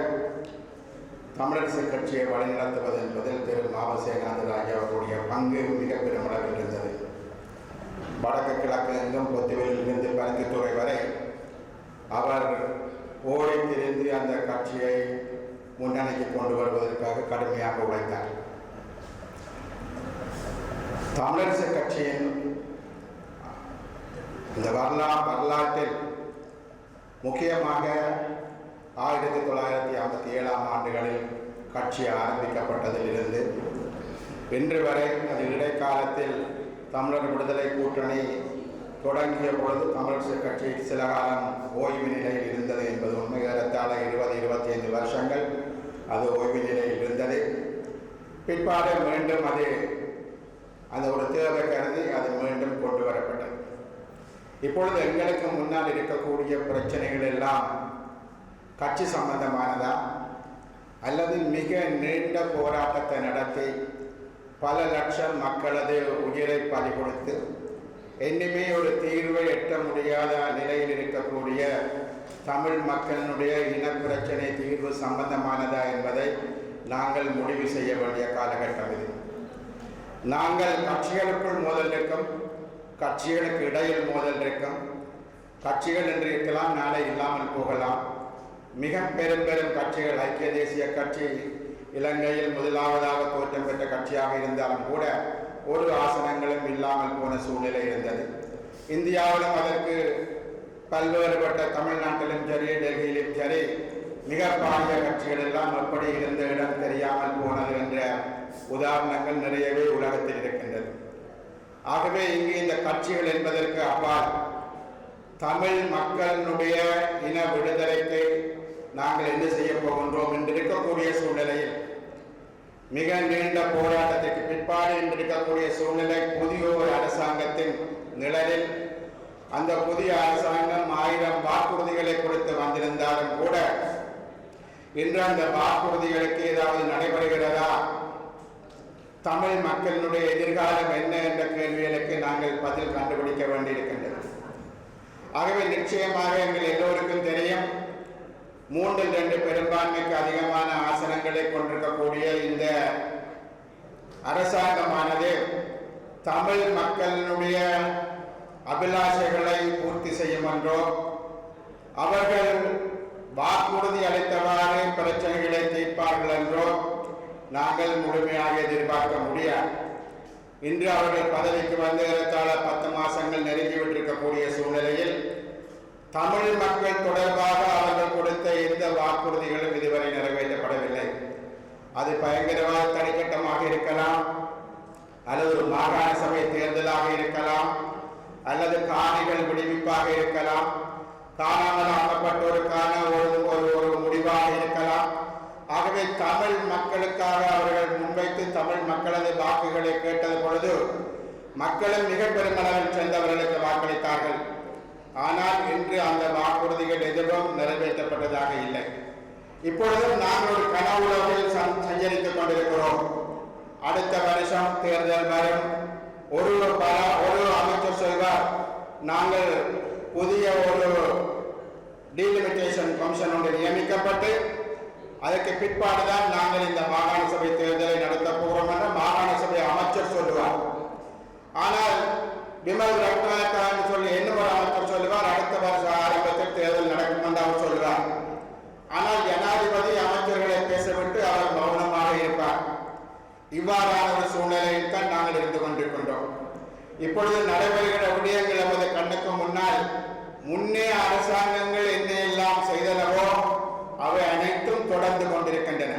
தமிழரசு கட்சியை வழிநடத்துவது என்பதில் திரு மாவை சேனாதிராஜா அவர்களுடைய பங்கு மிக பெருமளவில் இருந்தது. வடக்கு கிழக்கு எங்கும் கொத்துவெளியிலிருந்து பருத்தித்துறை வரை அவர் ஓடி திரிந்து அந்த கட்சியை முன்னணிக்கு கொண்டு வருவதற்காக கடுமையாக உழைத்தார். தமிழரசு கட்சியின் இந்த வரலாற்றில் முக்கியமாக 1957ஆம் ஆண்டுகளில் கட்சி ஆரம்பிக்கப்பட்டதிலிருந்து இன்று வரை அது இடைக்காலத்தில் தமிழர் விடுதலை கூட்டணி தொடங்கிய பொழுது தமிழரசு கட்சி சில காலம் ஓய்வு நிலையில் இருந்தது என்பது உண்மை. ஏறத்தாழ 20-25 வருஷங்கள் அது ஓய்வு நிலையில் இருந்தது. பிற்பாடு மீண்டும் அது அந்த ஒரு தேவை கருதி அது மீண்டும் கொண்டு வரப்பட்டது. இப்பொழுது எங்களுக்கு முன்னால் இருக்கக்கூடிய பிரச்சனைகள் எல்லாம் கட்சி சம்பந்தமானதா அல்லது மிக நீண்ட போராட்டத்தை நடத்தி பல லட்சம் மக்களது உயிரை பறி கொடுத்து இன்னுமே ஒரு தீர்வை எட்ட முடியாத நிலையில் இருக்கக்கூடிய தமிழ் மக்களினுடைய இனப்பிரச்சனை தீர்வு சம்பந்தமானதா என்பதை நாங்கள் முடிவு செய்ய வேண்டிய காலகட்டம் இது. நாங்கள் கட்சிகளுக்குள் மோதல் இருக்கும், கட்சிகளுக்கு இடையில் மோதல் இருக்கும். கட்சிகள் என்று இருக்கலாம், நாளை இல்லாமல் போகலாம். மிக பெரும் கட்சிகள், ஐக்கிய தேசிய கட்சி இலங்கையில் முதலாவதாக தோற்றம் பெற்ற கட்சியாக இருந்தாலும் கூட ஒரு ஆசனங்களும் இல்லாமல் போன சூழ்நிலை இருந்தது. இந்தியாவிலும் அதற்கு பல்வேறுபட்ட தமிழ்நாட்டிலும் சரி டெல்லியிலும் சரி மிக பாரிய கட்சிகள் எல்லாம் எப்படி இருந்த இடம் தெரியாமல் போனது என்ற உதாரணங்கள் நிறையவே உலகத்தில் இருக்கின்றது. ஆகவே இங்கு இந்த கட்சிகள் என்பதற்கு அப்பால் தமிழ் மக்களினுடைய இன விடுதலைக்கு நாங்கள் என்ன செய்ய போகின்றோம் என்று இருக்கக்கூடிய சூழ்நிலையில் மிக நீண்ட போராட்டத்திற்கு பிற்பாடு என்று இருக்கக்கூடிய சூழ்நிலை புதிய ஒரு அரசாங்கத்தின் நிழலில் அந்த புதிய அரசாங்கம் 1000 வாக்குறுதிகளை கொடுத்து வந்திருந்தாலும் கூட இன்று அந்த வாக்குறுதிகளுக்கு ஏதாவது நடைபெறுகிறதா, தமிழ் மக்களினுடைய எதிர்காலம் என்ன என்ற கேள்விகளுக்கு நாங்கள் பதில் கண்டுபிடிக்க வேண்டியிருக்கின்றது. ஆகவே நிச்சயமாக எங்கள் எல்லோருக்கும் தெரியும், 3/2 பெரும்பான்மைக்கு அதிகமான ஆசனங்களை கொண்டிருக்கக்கூடிய இந்த அரசாங்கமானது தமிழ் மக்களினுடைய அபிலாஷைகளை பூர்த்தி செய்யும் என்றோ அவர்கள் வாக்குறுதி அளித்தவாறு பிரச்சனைகளை தீர்ப்பார்கள் என்றோ நாங்கள் முழுமையாக எதிர்பார்க்க முடியாது. இன்று அவர்கள் பதவிக்கு வந்து ஏறத்தாழ 10 மாதங்கள் நெருங்கிவிட்டிருக்கக்கூடிய சூழ்நிலையில் தமிழ் மக்கள் தொடர்பாக அவர்கள் கொடுத்த எந்த வாக்குறுதிகளும் இதுவரை நிறைவேற்றப்படவில்லை. அது பயங்கரவாத தடைக்கட்டமாக இருக்கலாம், அல்லது ஒரு மாகாண சபை தேர்தலாக இருக்கலாம், அல்லது காணிகள் விடுவிப்பாக இருக்கலாம், காணாமல் ஆக்கப்பட்டோருக்கான ஒரு முடிவாக இருக்கலாம். ஆகவே தமிழ் மக்களுக்காக அவர்கள் முன்வைத்து தமிழ் மக்களது வாக்குகளை கேட்டது பொழுது மக்களும் மிக பெருமளவில் சேர்ந்தவர்களுக்கு வாக்களித்தார்கள். ஆனால் இன்று அந்த வாக்குறுதிகள் எதுவும் நிறைவேற்றப்பட்டதாக இல்லை. இப்பொழுதும் நாங்கள் ஒரு கனவுலகில் சஞ்சரித்துக் கொண்டிருக்கிறோம். அடுத்த வருஷம் தேர்தல் வரும். ஒரு அமைச்சர் சொல்வார், நாங்கள் புதிய ஒரு டீலிமிட்டேஷன் கமிஷன் ஒன்று நியமிக்கப்பட்டு அதற்கு பிற்பாடுதான் நாங்கள் இந்த மாகாண சபை தேர்தலை நடத்த போகிறோம் என்ற மாகாண சபை அமைச்சர் சொல்லுவார். ஆனால் விமல் ரத்னாகர் சொல்லி என்ன ஒரு அமைச்சர் சொல்லுவார், அடுத்த வருஷம் ஆரம்பத்தில் தேர்தல் நடக்கும் என்று அவர் சொல்லுவார். ஆனால் ஜனாதிபதி அமைச்சர்களை பேசவிட்டு அவர் மௌனமாக இருப்பார். இவ்வாறான ஒரு சூழ்நிலையில் தான் நாங்கள் இருந்து கொண்டிருக்கின்றோம். இப்பொழுது நடைபெறுகிற விடயங்கள் நமது கண்ணுக்கு முன்னால் முன்னே அரசாங்கங்கள் என்ன எல்லாம் செய்தனவோ அவை அனைத்தும் தொடர்ந்து கொண்டிருக்கின்றன.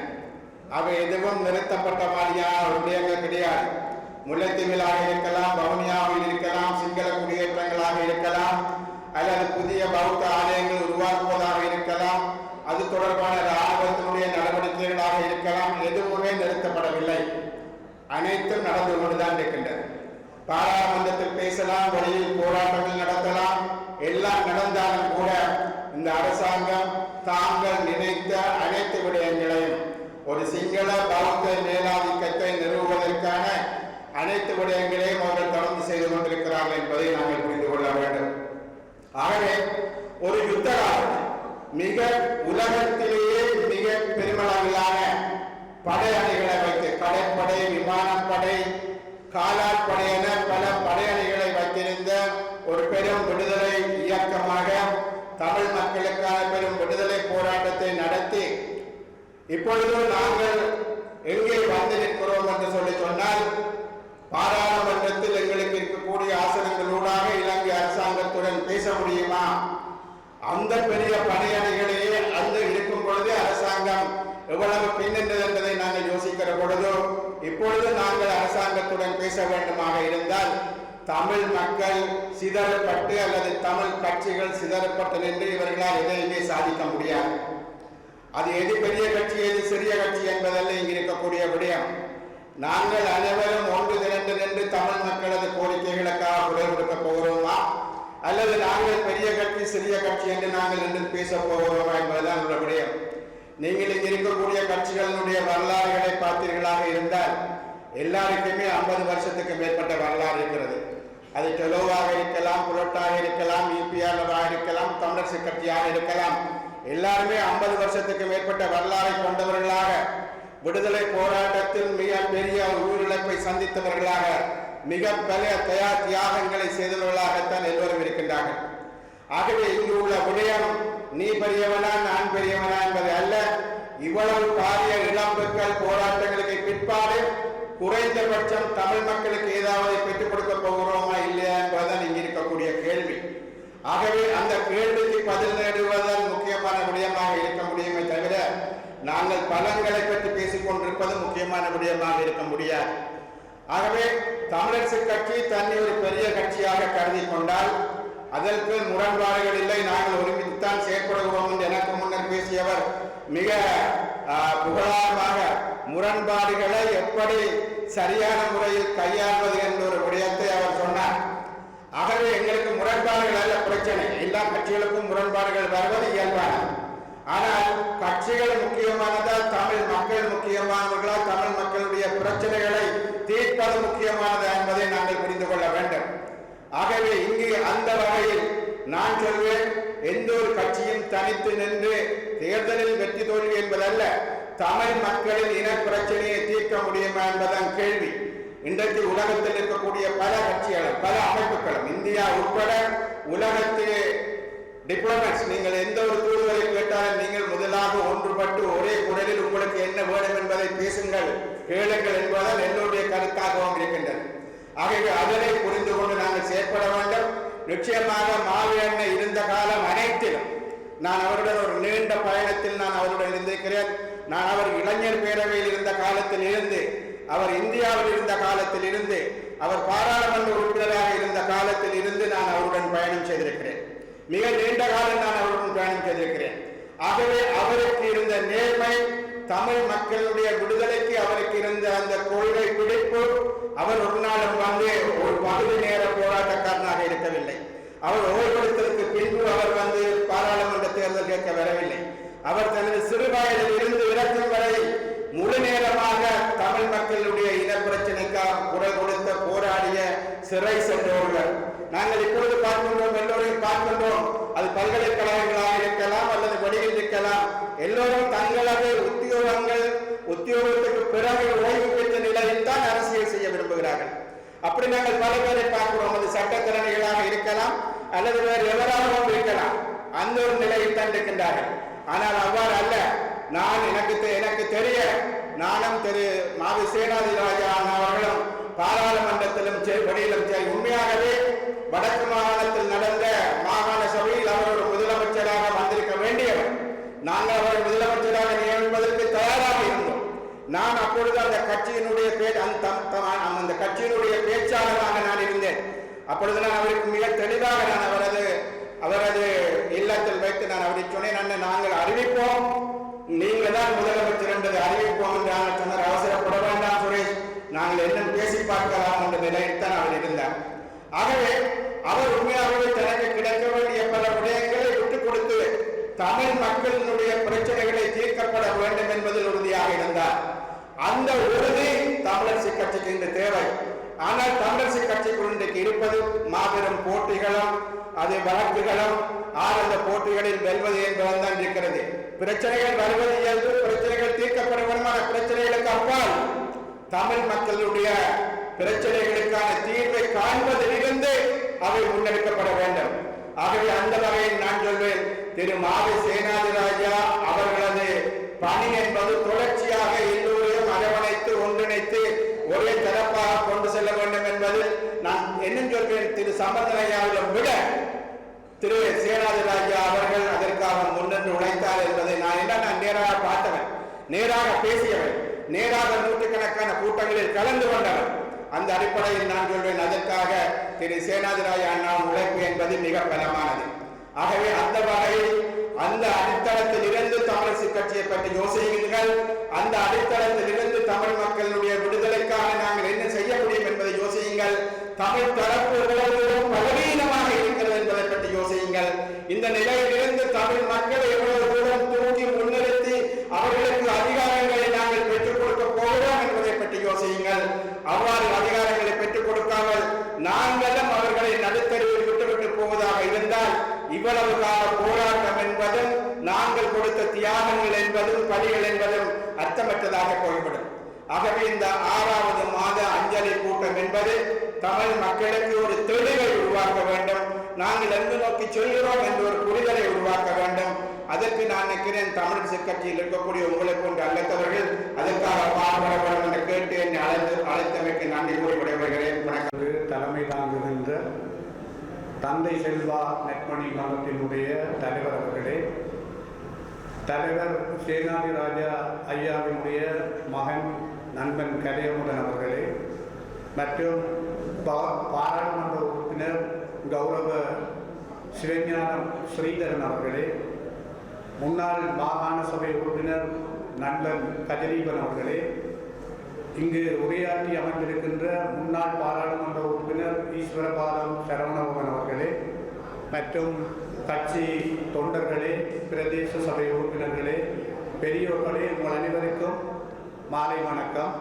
அவை எதுவும் நிறுத்தப்பட்ட மாதிரியான விடயங்கள் கிடையாது. முல்லைத்தீவிலாக இருக்கலாம், வவுனியாவில் இருக்கலாம், சிங்கள குடியேற்றங்களாக இருக்கலாம், அல்லது புதிய பௌத்த ஆலயங்கள் உருவாக்குவதாக இருக்கலாம், அது தொடர்பான இராணுவத்தினுடைய நடவடிக்கைகளாக இருக்கலாம், எதுவுமே நிறுத்தப்படவில்லை. அனைத்தும் நடந்து கொண்டுதான் இருக்கின்றது. பாராளுமன்றத்தில் பேசலாம், வெளியில் போராட்டங்கள் நடத்தலாம், எல்லாம் நடந்தாலும் கூட இந்த அரசாங்கம் தாங்கள் நினைத்த அனைத்து விடயங்களையும் ஒரு சிங்கள பௌத்த மேலாதிக்கத்தை நிறுவுவதற்கான அனைத்து விடயங்களையும் அவர்கள் தொடர்ந்து செய்து கொண்டிருக்கிறார்கள் என்பதை நாங்கள் புரிந்து கொள்ள வேண்டும். ஆகவே ஒரு யுத்த காலம் மிக உலகத்திலேயே மிக பெருமளவிலான படை அணிகளை வைத்து கடற்படை, விமானப்படை, காலாட்படை என பல படையணிகளை வைத்திருந்த ஒரு பெரும் விடுதலை இயக்கமாக தமிழ் மக்களுக்கான பெரும் விடுதலை போராட்டத்தை நடத்தி இப்பொழுது நாங்கள் எங்கே வந்து நிற்கிறோம் என்று சொல்லி சொன்னால், பாராளுமன்றத்தில் எங்களுக்கு இருக்கக்கூடிய ஆசனங்களூடாக இலங்கை அரசாங்கத்துடன் பேச முடியுமா? அந்த பெரிய படையணிகளையே அந்த இருக்கும் பொழுது அரசாங்கம் எவ்வளவு பின்னின்றது என்பதை நாங்கள் யோசிக்கிற பொழுதோ, இப்பொழுது நாங்கள் அரசாங்கத்துடன் பேச வேண்டுமாக இருந்தால் தமிழ் மக்கள் சிதறப்பட்டு அல்லது தமிழ் கட்சிகள் சிதறப்பட்டு நின்று இவர்களால் எதையுமே சாதிக்க முடியாது. அது எது பெரிய கட்சி எது சிறிய கட்சி என்பதல்ல இங்கு இருக்கக்கூடிய விடயம். நாங்கள் அனைவரும் ஒன்று திரண்டு நின்று தமிழ் மக்களது கோரிக்கைகளுக்காக குரல் கொடுக்க போகிறோமா, அல்லது நாங்கள் பெரிய கட்சி சிறிய கட்சி என்று நாங்கள் நின்று பேச போகிறோமா என்பதுதான் உள்ள விடயம். நீங்கள் இங்கு இருக்கக்கூடிய கட்சிகளினுடைய வரலாறுகளை பார்த்தீர்களாக இருந்தால் எல்லாருக்குமே 50 வருஷத்துக்கு மேற்பட்ட வரலாறு இருக்கிறது. அது டெலோவாக இருக்கலாம், புரட்டாக இருக்கலாம், இபிஆர்வாக இருக்கலாம், தமிழரசு கட்சியாக இருக்கலாம். எல்லாருமே 50 வருஷத்துக்கு மேற்பட்ட வரலாறை கொண்டவர்களாக, விடுதலை போராட்டத்தில் மிக பெரிய உயிரிழப்பை சந்தித்தவர்களாக, மிக பல தியாகங்களை செய்தவர்களாகத்தான் எல்லோரும் இருக்கின்றார்கள். ஆகவே இங்கு உள்ள விடயம் நீ பெரியவனா நான் பெரியவனா என்பது அல்ல. இவ்வளவு பாரிய இழப்புகள் போராட்டங்களுக்கு பிற்பாடு குறைந்தபட்சம் தமிழ் மக்களுக்கு ஏதாவது பெற்றுக் கொடுக்க போகிறோமா இல்லையா என்பதுதான் இங்கு இருக்கக்கூடிய கேள்வி. ஆகவே அந்த கேள்விக்கு பதில் தேடுவதால் முக்கியமான விடயமாக இருக்க முடியுமே தவிர நாங்கள் பலன்களை பற்றி பேசிக் கொண்டிருப்பது முக்கியமான விடயமாக இருக்க முடியாது. ஆகவே தமிழரசு கட்சி தன்னை ஒரு பெரிய கட்சியாக கருதி கொண்டால் அதற்கு முரண்பாடுகள் இல்லை, நாங்கள் ஒருமித்துத்தான் செயற்படுகிறோம் என்று எனக்கு முன்னர் பேசியவர் மிக புகழாரமாக முரண்பாடுகளை எப்படி சரியான முறையில் கையாள்வது என்ற ஒரு விடயத்தை அவர் சொன்னார். ஆகவே எங்களுக்கு முரண்பாடுகள் அல்ல பிரச்சனை, எல்லா கட்சிகளுக்கும் முரண்பாடுகள் வருவது இயல்பானது. ஆனால் கட்சிகள் முக்கியமானதா, தமிழ் மக்கள் முக்கியமானவர்களா, தமிழ் மக்களுடைய பிரச்சனைகளை தீர்ப்பது முக்கியமானதா என்பதை நாங்கள் புரிந்து கொள்ள வேண்டும். ஆகவே இங்கு அந்த வகையில் நான் சொல்வேன், எந்த ஒரு கட்சியும் தனித்து நின்று தேர்தலில் வெற்றி தோல்வி என்பதல்ல, தமிழ் மக்களின் இன பிரச்சனையை தீர்க்க முடியுமா என்பதன் கேள்வி. இன்றைக்கு உலகத்தில் இருக்கக்கூடிய பல கட்சிகளும் பல அமைப்புகளும் இந்தியா உட்பட உலகத்திலே டிப்ளமேட்ஸ், நீங்கள் எந்த ஒரு தூதுவரை கேட்டாலும் நீங்கள் முதலாக ஒன்றுபட்டு ஒரே குரலில் உங்களுக்கு என்ன வேணும் என்பதை பேசுங்கள், கேளுங்கள் என்பதால் எல்லோருடைய கருத்தாகவும் இருக்கின்றது. ஆகவே அதனை புரிந்து கொண்டு நாங்கள் செயற்பட வேண்டும். நிச்சயமாக மாவீரனை இருந்த காலம் அனைத்திலும் நான் அவருடன் ஒரு நீண்ட பயணத்தில் நான் அவருடன் இருந்திருக்கிறேன். நான் அவர் இளைஞர் பேரவையில் இருந்த காலத்தில் இருந்து, அவர் இந்தியாவில் இருந்த காலத்தில் இருந்து, அவர் பாராளுமன்ற உறுப்பினராக இருந்த காலத்தில் இருந்து நான் அவருடன் பயணம் செய்திருக்கிறேன். மிக நீண்ட காலம் நான் அவருடன் பயணம் செய்திருக்கிறேன். ஆகவே அவருக்கு இருந்த நேர்மை, தமிழ் மக்களுடைய விடுதலைக்கு அவருக்கு இருந்த அந்த கொள்கை பிடிப்பு, அவர் ஒரு நாளும் வந்து ஒரு பகுதி நேர போராட்டக்காரனாக இருக்கவில்லை. அவர் ஓய்வெடுத்ததற்கு பின்பு அவர் வந்து பாராளுமன்ற தேர்தல் கேட்க வரவில்லை. அவர் தனது சிறு வயதில் இருந்து இறக்கும் வரை முழு நேரமாக தமிழ் மக்களுடைய இன பிரச்சனைக்காக குரல் கொடுத்த போராடிய சிறை சென்றவர்கள் நாங்கள் இப்பொழுது பார்க்கின்றோம், எல்லோரையும் பார்க்கின்றோம். அது பல்கலைக்கழகங்களாக இருக்கலாம் அல்லது வழியில் இருக்கலாம். எல்லோரும் தங்களது உத்தியோகத்துக்கு பிறகு ஓய்வு பெற்ற நிலையில் தான் அரசியல் செய்ய விரும்புகிறார்கள். அப்படி நாங்கள் பல பேரை பார்க்கிறோம். அது சட்டத்திறனிகளாக இருக்கலாம் அல்லது வேறு எவராகவும் இருக்கலாம். அந்த ஒரு நிலையில் தான் இருக்கின்றார்கள். ஆனால் அவ்வாறு அல்ல. எனக்கு தெரிய நானும் திரு மாவி சேனாதிராஜா அவர்களும் பாராளுமன்றத்திலும் வெளியிலும் உண்மையாகவே வடக்கு மாகாணத்தில் நடந்த மாகாண சபையில் அவர் ஒரு முதலமைச்சராக வந்திருக்க வேண்டியவர். நாங்கள் அவர் முதலமைச்சராக நியமிப்பதற்கு தயாராக இருந்தோம். நான் அப்பொழுது அந்த கட்சியினுடைய அந்த கட்சியினுடைய பேச்சாளராக நான் இருந்தேன். அப்பொழுது நான் அவருக்கு மிக தெளிவாக நான் இப்பொழுது அறிவிப்போம் என்று நாங்கள் சொன்னார். அவசரப்பட வேண்டாம் சுரேஷ், நாங்கள் என்ன பேசி பார்க்கலாம் என்ற நிலையில் தான் அவர் இருந்தார். ஆகவே அவர் உண்மையாகவே தனக்கு கிடைக்க வேண்டிய பல விடயங்களை விட்டுக் கொடுத்து தமிழ் மக்களினுடைய பிரச்சனைகளை தீர்க்கப்பட வேண்டும் என்பதில் உறுதியாக இருந்தார். அந்த உறுதி தமிழரசு கட்சிக்கு இன்று தேவை. ஆனால் தமிழரசு கட்சிக்குள் இன்றைக்கு இருப்பது மாபெரும் போட்டிகளும் அது வழக்குகளும் அந்த போட்டிகளில் வெல்வது என்பதுதான் இருக்கிறது. பிரச்சனைகள் வருவது இயல்பு, பிரச்சனைகள் தீர்க்கப்பட வேண்டுமான பிரச்சனைகளுக்கு அப்பால் தமிழ் மக்களுடைய பிரச்சனைகளுக்கான தீர்வை காண்பதிலிருந்து அவை முன்னெடுக்கப்பட வேண்டும். ஆகவே அந்த வகையில் நான் சொல்வேன், திரு மாவை சேனாதிராஜா அவர்களது பணி என்பது தொடர்ச்சியாக எல்லோரையும் அரவணைத்து ஒன்றிணைத்து ஒரே தரப்பாக கொண்டு செல்ல வேண்டும் என்பதில் நான் என்ன சொல்வேன், திரு சம்பந்தனையாவிடம் விட திரு சேனாதிராஜா அவர்கள் அதற்காக முன்னின்று உழைத்தார் என்பதை நான் நேராக பார்த்தவன், நேராக பேசியவன், நேராக நூற்றுக்கணக்கான கூட்டங்களில் கலந்து கொண்டவன். அந்த அடிப்படையில் நான் சொல்வேன், அதற்காக திரு சேனாதிராஜா அண்ணாவின் உழைப்பு என்பது மிக பலமானது. ஆகவே அந்த வகையில் அந்த அடித்தளத்தில் இருந்து தமிழரசு கட்சியை பற்றி யோசியுங்கள். அந்த அடித்தளத்தில் இருந்து தமிழ் மக்களுடைய விடுதலைக்காக நாங்கள் என்ன செய்ய முடியும் என்பதை யோசியுங்கள். தமிழ் தரப்பு பலவீனமாக இருக்கிறது என்பதை பற்றி யோசியுங்கள். இந்த நிலையிலிருந்து தமிழ் மக்களை எவ்வளவு தூரம் தூக்கி முன்னிறுத்தி அவர்களுக்கு அதிகாரங்களை நாங்கள் பெற்றுக் கொடுக்க போகிறோம் என்பதை பற்றி யோசியுங்கள். அவ்வாறு அதிகாரங்களை பெற்றுக் கொடுக்காமல் நாங்களும் அவர்களை நடுத்தருவில் விட்டுவிட்டு போவதாக இருந்தால் இவ்வளவு கால போராட்டம் என்பதும் நாங்கள் கொடுத்த தியாகங்கள் என்பதும் பணிகள் என்பதும் அர்த்தமற்றதாக போய்விடும். ஆகவே இந்த 6வது மாத அஞ்சலி கூட்டம் என்பது தமிழ் மக்களுக்கு ஒரு தெளிவை உருவாக்க வேண்டும். நாங்கள் எங்கு நோக்கி செல்கிறோம் என்ற ஒரு புரிதலை உருவாக்க வேண்டும். அதற்கு நான் நினைக்கிறேன் தமிழரசு கட்சியில் இருக்கக்கூடிய உங்களை போன்ற அழைத்தவர்கள் அதற்காக பாடுபட வேண்டும் என்று கேட்டு என்னை அழைத்தமைக்கு நன்றி கூறி விடைபெறுகிறேன். வணக்கம். தலைமை தாங்குகின்ற தந்தை செல்வா நெற்மணி மன்றத்தினுடைய தலைவர் அவர்களே, தலைவர் சேனாதிராஜா ஐயாவினுடைய மகன் நண்பன் கலையமுடன் அவர்களே, மற்றும் பாராளுமன்ற உறுப்பினர் கௌரவ சிவஞானம் ஸ்ரீதரன் அவர்களே, முன்னாள் மாகாண சபை உறுப்பினர் நண்பன் கஜரீபன் அவர்களே, இங்கு உரையாற்றி அமர்ந்திருக்கின்ற முன்னாள் பாராளுமன்ற உறுப்பினர் ஈஸ்வரபாலம் சரவணபவன் அவர்களே, மற்றும் கட்சி தொண்டர்களே, பிரதேச சபை உறுப்பினர்களே, பெரியோர்களே, உங்கள் அனைவருக்கும் மாலை வணக்கம்.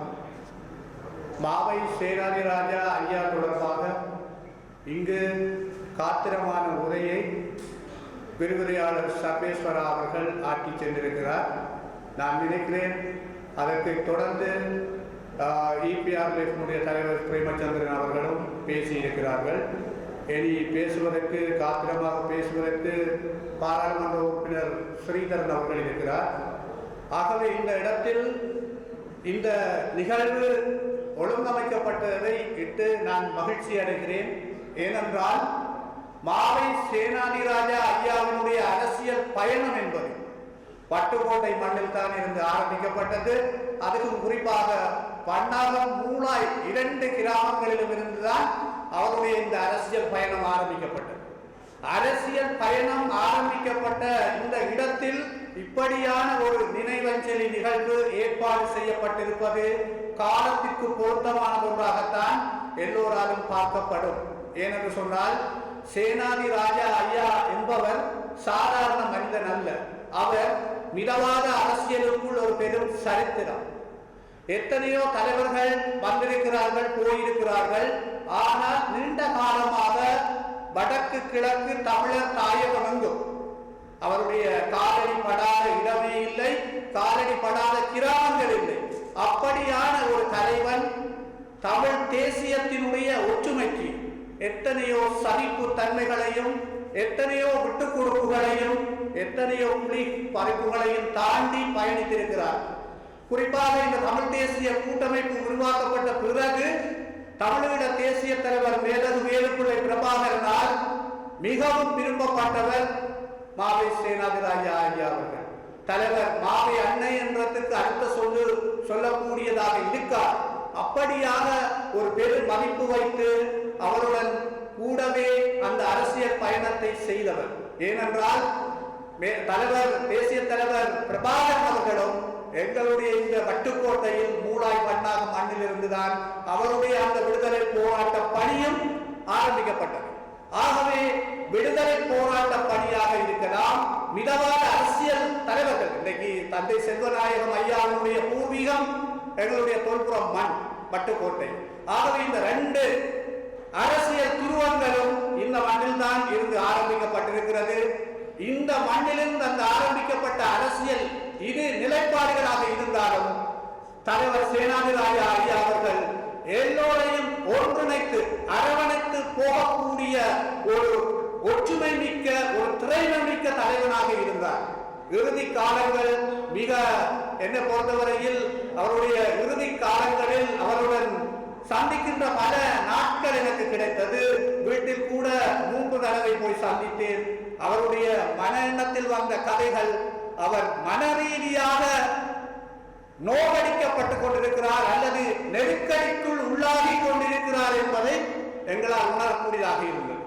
மாவை சேனாதிராஜா ஐயா தொடர்பாக இங்கு காத்திரமான உரையை விரிவுரையாளர் சர்வேஸ்வரா அவர்கள் ஆற்றி சென்றிருக்கிறார். நான் நினைக்கிறேன் அதற்கு தொடர்ந்து EPRDF தலைவர் பிரேமச்சந்திரன் அவர்களும் பேசியிருக்கிறார்கள். இனி பேசுவதற்கு காத்திரமாக பேசுவதற்கு பாராளுமன்ற உறுப்பினர் ஸ்ரீதரன் அவர்கள் இருக்கிறார். ஆகவே இந்த இடத்தில் இந்த நிகழ்வு ஒழுங்கமைக்கப்பட்டதை இட்டு நான் மகிழ்ச்சி அடைகிறேன். ஏனென்றால் மாவை சேனாதிராஜா ஐயாவினுடைய அரசியல் பயணம் என்பது பட்டுக்கோட்டை மண்ணில் தான் இருந்து ஆரம்பிக்கப்பட்டது. அதுக்கும் குறிப்பாக பன்னாகம், மூளாய் 2 கிராமங்களிலும் இருந்துதான் அவருடைய இந்த அரசியல் பயணம் ஆரம்பிக்கப்பட்டது. அரசியல் பயணம் ஆரம்பிக்கப்பட்ட இந்த இடத்தில் இப்படியான ஒரு நினைவஞ்சலி நிகழ்வு ஏற்பாடு செய்யப்பட்டிருப்பது காலத்திற்கு பொருத்தமான ஒன்றாகத்தான் எல்லோராலும் பார்க்கப்படும். ஏனென்று சொன்னால் சேனாதிராஜா ஐயா என்பவர் சாதாரண மனிதன் அல்ல. அவர் மிதவாத அரசியலுக்குள் ஒரு பெரும் சரித்திரம். எத்தனையோ தலைவர்கள் வந்திருக்கிறார்கள், போயிருக்கிறார்கள். ஆனால் நீண்ட காலமாக வடக்கு கிழக்கு தமிழர் தாயகம் எங்கும் அவருடைய காலடி படாத இடமே இல்லை, காலடி படாத கிராமங்கள் இல்லை. அப்படியான ஒரு தலைவன் தமிழ் தேசியத்தினுடைய ஒற்றுமைக்கு எத்தனையோ சகிப்பு தன்மைகளையும், எத்தனையோ விட்டுக் கொடுப்புகளையும், எத்தனையோ புலி பறிப்புகளையும் தாண்டி பயணித்திருக்கிறார். குறிப்பாக இந்த தமிழ் தேசிய கூட்டமைப்பு உருவாக்கப்பட்ட பிறகு தமிழீழ தேசிய தலைவர் மேதகு வேலுப்பிள்ளை பிரபாகரனால் மிகவும் விரும்பப்பட்டவர் மாவை சேனாதிராஜா ஐயா அவர்கள். தலைவர் மாவை அன்னை என்றதுக்கு அடுத்த சொல்லக்கூடியதாக இருக்கார். அப்படியாக ஒரு பெரும் மதிப்பு வைத்து அவருடன் கூடவே அந்த அரசியல் பயணத்தை செய்தவர். ஏனென்றால் தலைவர் தேசிய தலைவர் பிரபாகரன் அவர்களும் எங்களுடைய இந்த வட்டுக்கோட்டையில் மூளாய் மண்ணாக மண்ணிலிருந்துதான் அவருடைய அந்த விடுதலை போராட்ட பணியும் ஆரம்பிக்கப்பட்டது. ஆகவே விடுதலை போராட்ட பணியாக இருக்கலாம், மிதவாத அரசியல் தலைவர்கள், இன்றைக்கு தந்தை செல்வநாயகம் ஐயாவுடைய பூர்வீகம் எங்களுடைய தொல்புறம் மண் வட்டுக்கோட்டை. ஆகவே இந்த 2 அரசியல் துருவங்களும் இந்த மண்ணில் தான் இருந்து ஆரம்பிக்கப்பட்டிருக்கிறது. இந்த மண்ணிலிருந்து அந்த ஆரம்பிக்கப்பட்ட அரசியல் இது நிலைப்பாடுகளாக இருந்தாலும் தலைவர் சேனாதிராஜ ஐயா அவர்கள் எல்லோரையும் ஒன்றிணைத்து அரவணைத்து போகக்கூடிய ஒரு ஒற்றுமை மிக்க ஒரு திறமை மிக்க தலைவனாக இருந்தார். இறுதி காலங்கள் மிக என்னை பொறுத்தவரையில் அவருடைய இறுதி காலங்களில் அவருடன் சந்திக்கின்ற பல நாட்கள் எனக்கு கிடைத்தது. வீட்டில் கூட 3 தடவை போய் சந்தித்தேன். அவருடைய மன எண்ணத்தில் வந்த கதைகள், அவர் மன ரீதியாக நோகடிக்கப்பட்டுக் கொண்டிருக்கிறார் அல்லது நெருக்கடிக்குள் உள்ளாகி கொண்டிருக்கிறார் என்பதை எங்களால் உணரக்கூடியதாக இருந்தது.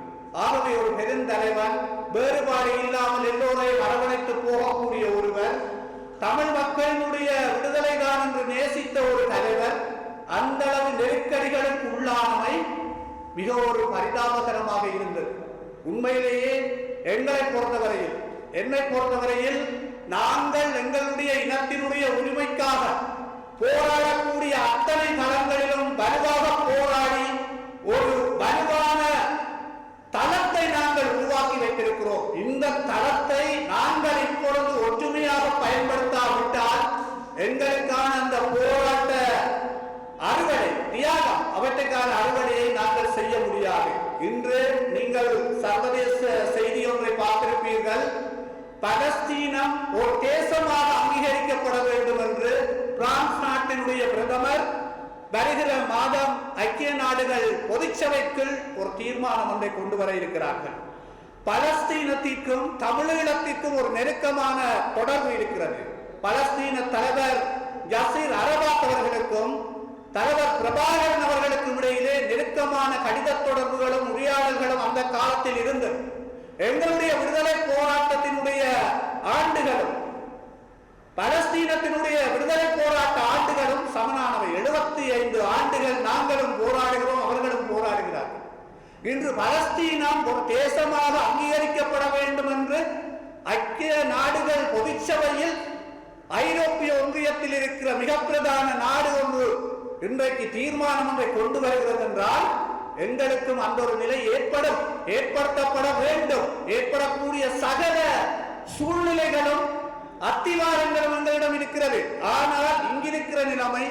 ஆகவே ஒரு பெருந்தலைவன், வேறுபாடு இல்லாமல் எல்லோரையும் அரவணைத்து போகக்கூடிய ஒருவர், தமிழ் மக்களினுடைய விடுதலை தான் என்று நேசித்த ஒரு தலைவர், அந்த அளவு நெருக்கடிகளுக்கு உள்ளானமை மிக ஒரு பரிதாபகரமாக இருந்தது. உண்மையிலேயே என்னை பொறுத்தவரையில் நாங்கள் எங்களுடைய இனத்தினுடைய உரிமைக்காக போராடக்கூடிய அத்தனை தளங்களிலும் வலுவாக போராடி ஒரு வலுவான தளத்தை நாங்கள் உருவாக்கி வைத்திருக்கிறோம். இந்த தளத்தை நாங்கள் இப்பொழுது ஒற்றுமையாக பயன்படுத்தாவிட்டால் எங்களுக்கான அந்த போராட்ட அறுவடை தியாகம் அவற்றுக்கான அறுவடையை நாங்கள் செய்ய முடியாது. இன்று நீங்கள் சர்வதேச செய்தி ஒன்றை பார்த்திருப்பீர்கள். பலஸ்தீனம் ஒரு தேசமாக அங்கீகரிக்கப்பட வேண்டும் என்று பிரான்ஸ் நாட்டினுடைய பிரதமர் வருகிற மாதம் ஐக்கிய நாடுகள் பொதுச்சபைக்குள் ஒரு தீர்மானம் ஒன்றை கொண்டு வர இருக்கிறார்கள். பலஸ்தீனத்திற்கும் தமிழீழத்திற்கும் ஒரு நெருக்கமான தொடர்பு இருக்கிறது. பலஸ்தீன தலைவர் யசீர் அரபாத் அவர்களுக்கும் தலைவர் பிரபாகரன் அவர்களுக்கும் இடையிலே நெருக்கமான கடித தொடர்புகளும் உரையாடல்களும் அந்த காலத்தில் இருந்தது. எங்களுடைய விடுதலை போராட்டத்தினுடைய ஆண்டுகளும் பலஸ்தீனத்தினுடைய விடுதலை போராட்ட ஆண்டுகளும் சமனானவை. 75 ஆண்டுகள் நாங்களும் போராடுகிறோம், அவர்களும் போராடுகிறார்கள். இன்று பலஸ்தீனம் ஒரு தேசமாக அங்கீகரிக்கப்பட வேண்டும் என்று ஐக்கிய நாடுகள் பொதுச்சபையில் ஐரோப்பிய ஒன்றியத்தில் இருக்கிற மிக பிரதான நாடு ஒன்று இன்றைக்கு தீர்மானம் ஒன்றை கொண்டு வருகிறது என்றால் எங்களுக்கும் அந்த ஒரு நிலை ஏற்படுத்தப்பட வேண்டும். ஏற்படக்கூடிய சகல சூழ்நிலைகளும் அத்திவாரங்களும் எங்களிடம் இருக்கிறது. ஆனால் இங்கிருக்கிற நிலைமை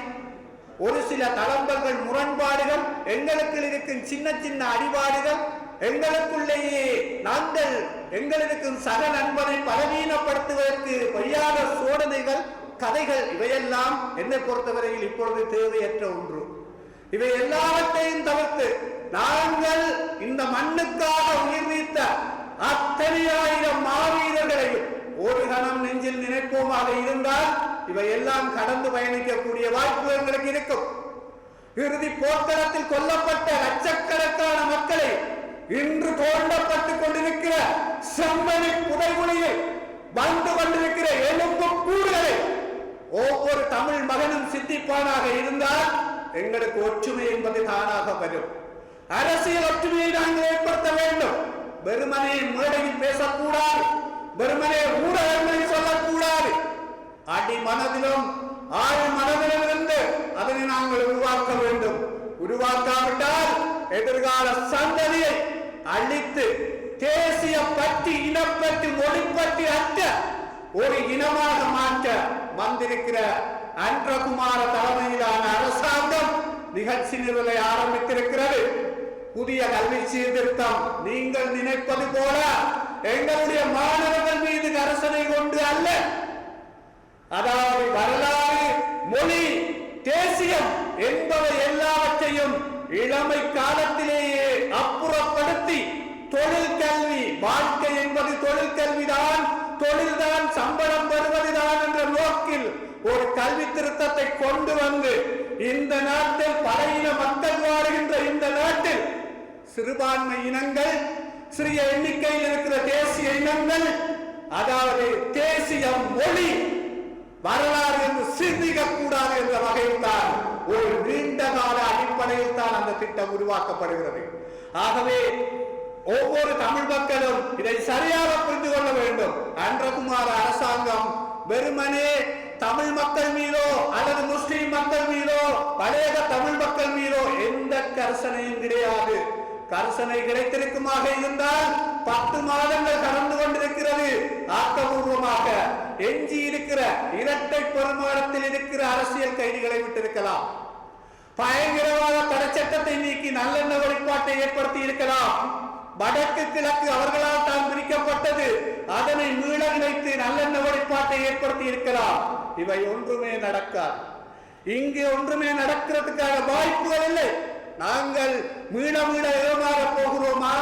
ஒரு சில தளம்பல்கள், முரண்பாடுகள், எங்களுக்கு இருக்கும் சின்ன சின்ன அடிபாடுகள், எங்களுக்குள்ளேயே நாங்கள் எங்களுக்கும் சக நண்பனை பலவீனப்படுத்துவதற்கு பொய்யான சோதனைகள், கதைகள், இவையெல்லாம் என்னை பொறுத்தவரையில் இப்பொழுது தேவையற்ற ஒன்று. இவை எல்லாவற்றையும் தவிர்த்து நாங்கள் இந்த மண்ணுக்காக உயிர் நீத்த அத்தனை ஆயிரம் மாவீரர்களையும் ஒரு கணம் நெஞ்சில் நினைப்போமாக இருந்தால் இவை எல்லாம் கடந்து பயணிக்கக்கூடிய வாய்ப்பு எங்களுக்கு இருக்கும். இறுதி போர்க்களத்தில் கொல்லப்பட்ட லட்சக்கணக்கான மக்களை இன்று தோண்டப்பட்டுக் கொண்டிருக்கிற செம்மணி புதைகுழியில் வந்து கொண்டிருக்கிற எலும்பு கூறுகளை ஒவ்வொரு தமிழ் மகனும் சித்திப்பானாக இருந்தால் எங்களுக்கு ஒற்றுமை என்பது தானாக வரும். அரசியல் ஒற்றுமையை நாங்கள் ஏற்படுத்த வேண்டும். வெறுமனே மேடையில் பேசக்கூடாது, வெறுமனே ஊடகங்களில் சொல்லக்கூடாது. அடி மனதிலும் ஆழ் மனதிலும் இருந்து அதனை நாங்கள் உருவாக்க வேண்டும். உருவாக்காவிட்டால் எதிர்கால சந்ததியை அழித்து தேசிய பற்றி, இனப்பற்றி, மொழிப்பற்றி அற்ற ஒரு இனமாக மாற்ற வந்திருக்கிற அன்றகுமார தலைமையிலான அரசாங்கம் நிகழ்ச்சி நிரலை ஆரம்பித்திருக்கிறது. புதிய கல்வி சீர்திருத்தம் நீங்கள் நினைப்பது போல எங்களுடைய மாணவர்கள் மீது கரசனை கொண்டு அல்ல, அதாவது வரலாறு, மொழி, தேசியம் என்பவை எல்லாவற்றையும் இளமை காலத்திலேயே அப்புறப்படுத்தி தொழில் கல்வி, வாழ்க்கை என்பது தொழில் கல்விதான், தொழில்தான், சம்பளம் பெறுவதுதான் என்ற நோக்கில் ஒரு கல்வி திருத்தத்தை கொண்டு வந்து இந்த நாட்டில் பல இன மக்கள் வாழ்கின்ற இந்த நாட்டில் சிறுபான்மை இனங்கள், சிறிய எண்ணிக்கையில் இருக்கிற தேசிய இனங்கள், அதாவது தேசிய மொழி வரலாறு என்று சிந்திக்க கூடாது என்ற வகையில் தான் ஒரு நீண்ட கால அடிப்படையில் தான் அந்த திட்டம் உருவாக்கப்படுகிறது. ஆகவே ஒவ்வொரு தமிழ் மக்களும் இதை சரியாக புரிந்து கொள்ள வேண்டும். அன்றகுமார அரசாங்கம் வெறுமனே தமிழ் மக்கள் மீதோ அல்லது முஸ்லிம் மக்கள் மீதோ பழைய தமிழ் மக்கள் மீதோ எந்த கரிசனையும் கிடையாது. கரிசனை கிடைத்திருக்குமாக இருந்தால் 10 மாதங்கள் கடந்து கொண்டிருக்கிறது. ஆக்கப்பூர்வமாக எஞ்சி இருக்கிற இரட்டை பெருமானத்தில் இருக்கிற அரசியல் கைதிகளை விட்டிருக்கலாம். பயங்கரவாத தடை சட்டத்தை நீக்கி நல்லெண்ண வழிபாட்டை ஏற்படுத்தி இருக்கலாம். வடக்கு கிழக்கு அவர்களால் தான் பிரிக்கப்பட்டது, அதனை மீள இணைத்து நல்லெண்ண வழிபாட்டை ஏற்படுத்தி இருக்கலாம். இவை ஒன்றுமே நடக்காது. இங்கு ஒன்றுமே நடக்கிறதுக்கான வாய்ப்புகள் இல்லை. நாங்கள் மீள ஏமாற போகிறோமா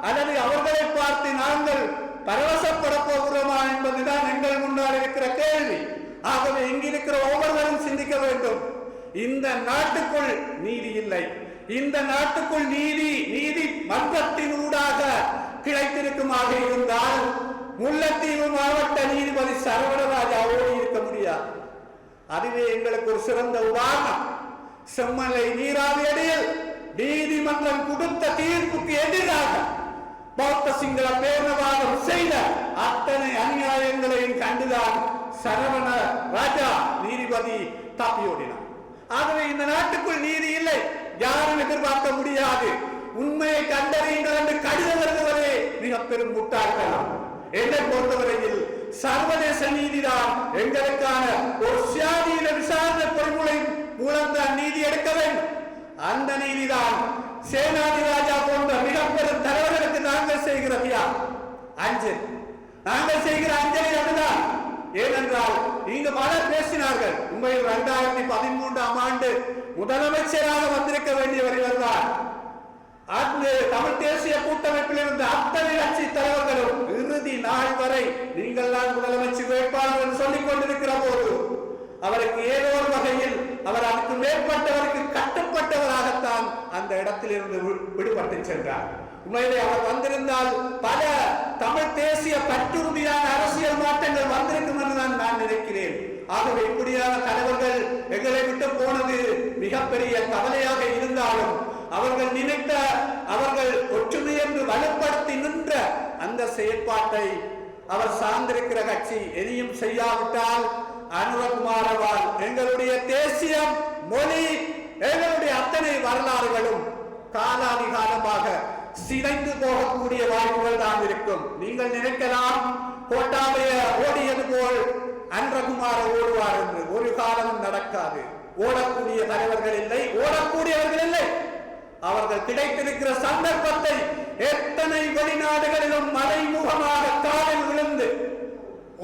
அல்லது அவர்களை பார்த்து நாங்கள் பரவசப்பட போகிறோமா என்பதுதான் எங்கள் முன்னால் இருக்கிற கேள்வி. ஆகவே இங்கிருக்கிற ஒவ்வொருவரும் சிந்திக்க வேண்டும். இந்த நாட்டுக்குள் நீதி இல்லை. இந்த நாட்டுக்குள் நீதி மன்றத்தினூடாக கிடைத்திருக்குமாக இருந்தால் முல்லைத்தீவு மாவட்ட நீதிபதி சரவணராஜாவோடு இருக்க முடியாது. அதுவே எங்களுக்கு ஒரு சிறந்த உதாரணம். செம்மலை நீராவியடியில் நீதிமன்றம் கொடுத்த தீர்ப்புக்கு எதிராக பௌத்த சிங்கள பேரவாதம் செய்த அத்தனை அநியாயங்களையும் கண்டுதான் சரவண ராஜா நீதிபதி தப்பியோடினார். ஆகவே இந்த நாட்டுக்குள் நீதி இல்லை, யாரும் எதிர்பார்க்க முடியாது. உண்மையை கண்டறியுங்கள் என்று கடிதம் வருவதே மிக பெரும் முட்டாள்தனம். என்னை பொறுத்தவரையில் சர்வதேச நீதிதான் எங்களுக்கான ஒரு சுயாதீன விசாரணை பொறிமுறை மூலம் தான் நீதி எடுக்க வேண்டும். அந்த நீதிதான் சேனாதிராஜா போன்ற மிக பெரும் தலைவர்களுக்கு நாங்கள் செய்கிற அஞ்சலி. நாங்கள் செய்கிற அஞ்சலி அதுதான். ஏனென்றால் இங்கு பலர் பேசினார்கள். உண்மையில் 2013ஆம் ஆண்டு முதலமைச்சராக வந்திருக்க வேண்டியவர் இவர்தான். அந்த தமிழ் தேசிய கூட்டமைப்பில் இருந்த அத்தனை கட்சி தலைவர்களும் இறுதி நாள் வரை நீங்கள் தான் முதலமைச்சர் வேட்பாளர் என்று சொல்லிக் கொண்டிருக்கிற போது அவருக்கு ஏதோ ஒரு வகையில் அவர் அதுக்கு மேற்பட்டவருக்கு கட்டுப்பட்டவராகத்தான் அந்த இடத்தில் இருந்து விடுபட்டு சென்றார். உண்மையிலே அவர் வந்திருந்தால் பல தமிழ் தேசிய பற்றுறுதியான அரசியல் மாற்றங்கள் வந்திருக்கும் என்று நான் நினைக்கிறேன். ஆகவே இப்படியான தலைவர்கள் எங்களை விட்டு போனது மிகப்பெரிய கவலையாக இருந்தாலும் அவர்கள் நினைத்த அவர்கள் ஒற்றுமை என்று வலுப்படுத்தி நின்ற அந்த செயற்பாட்டை அவர் சார்ந்திருக்கிற கட்சி எதையும் செய்யாவிட்டால் அனுரகுமாரவால் எங்களுடைய தேசியம், மொழி, எங்களுடைய அத்தனை வரலாறுகளும் காலாதிகாலமாக சிதைந்து போகக்கூடிய வாய்ப்புகள் தான் இருக்கும். நீங்கள் நினைக்கலாம் கோட்டாபய ஓடியது போல் அன்றகுமார ஓடுவார் என்று. ஒரு காலமும் நடக்காது. ஓடக்கூடிய தலைவர்கள் இல்லை, ஓடக்கூடியவர்கள் இல்லை. அவர்கள் கிடைத்திருக்கிற சந்தர்ப்பத்தை எத்தனை வெளிநாடுகளிலும் மறைமுகமாக காலில் விழுந்து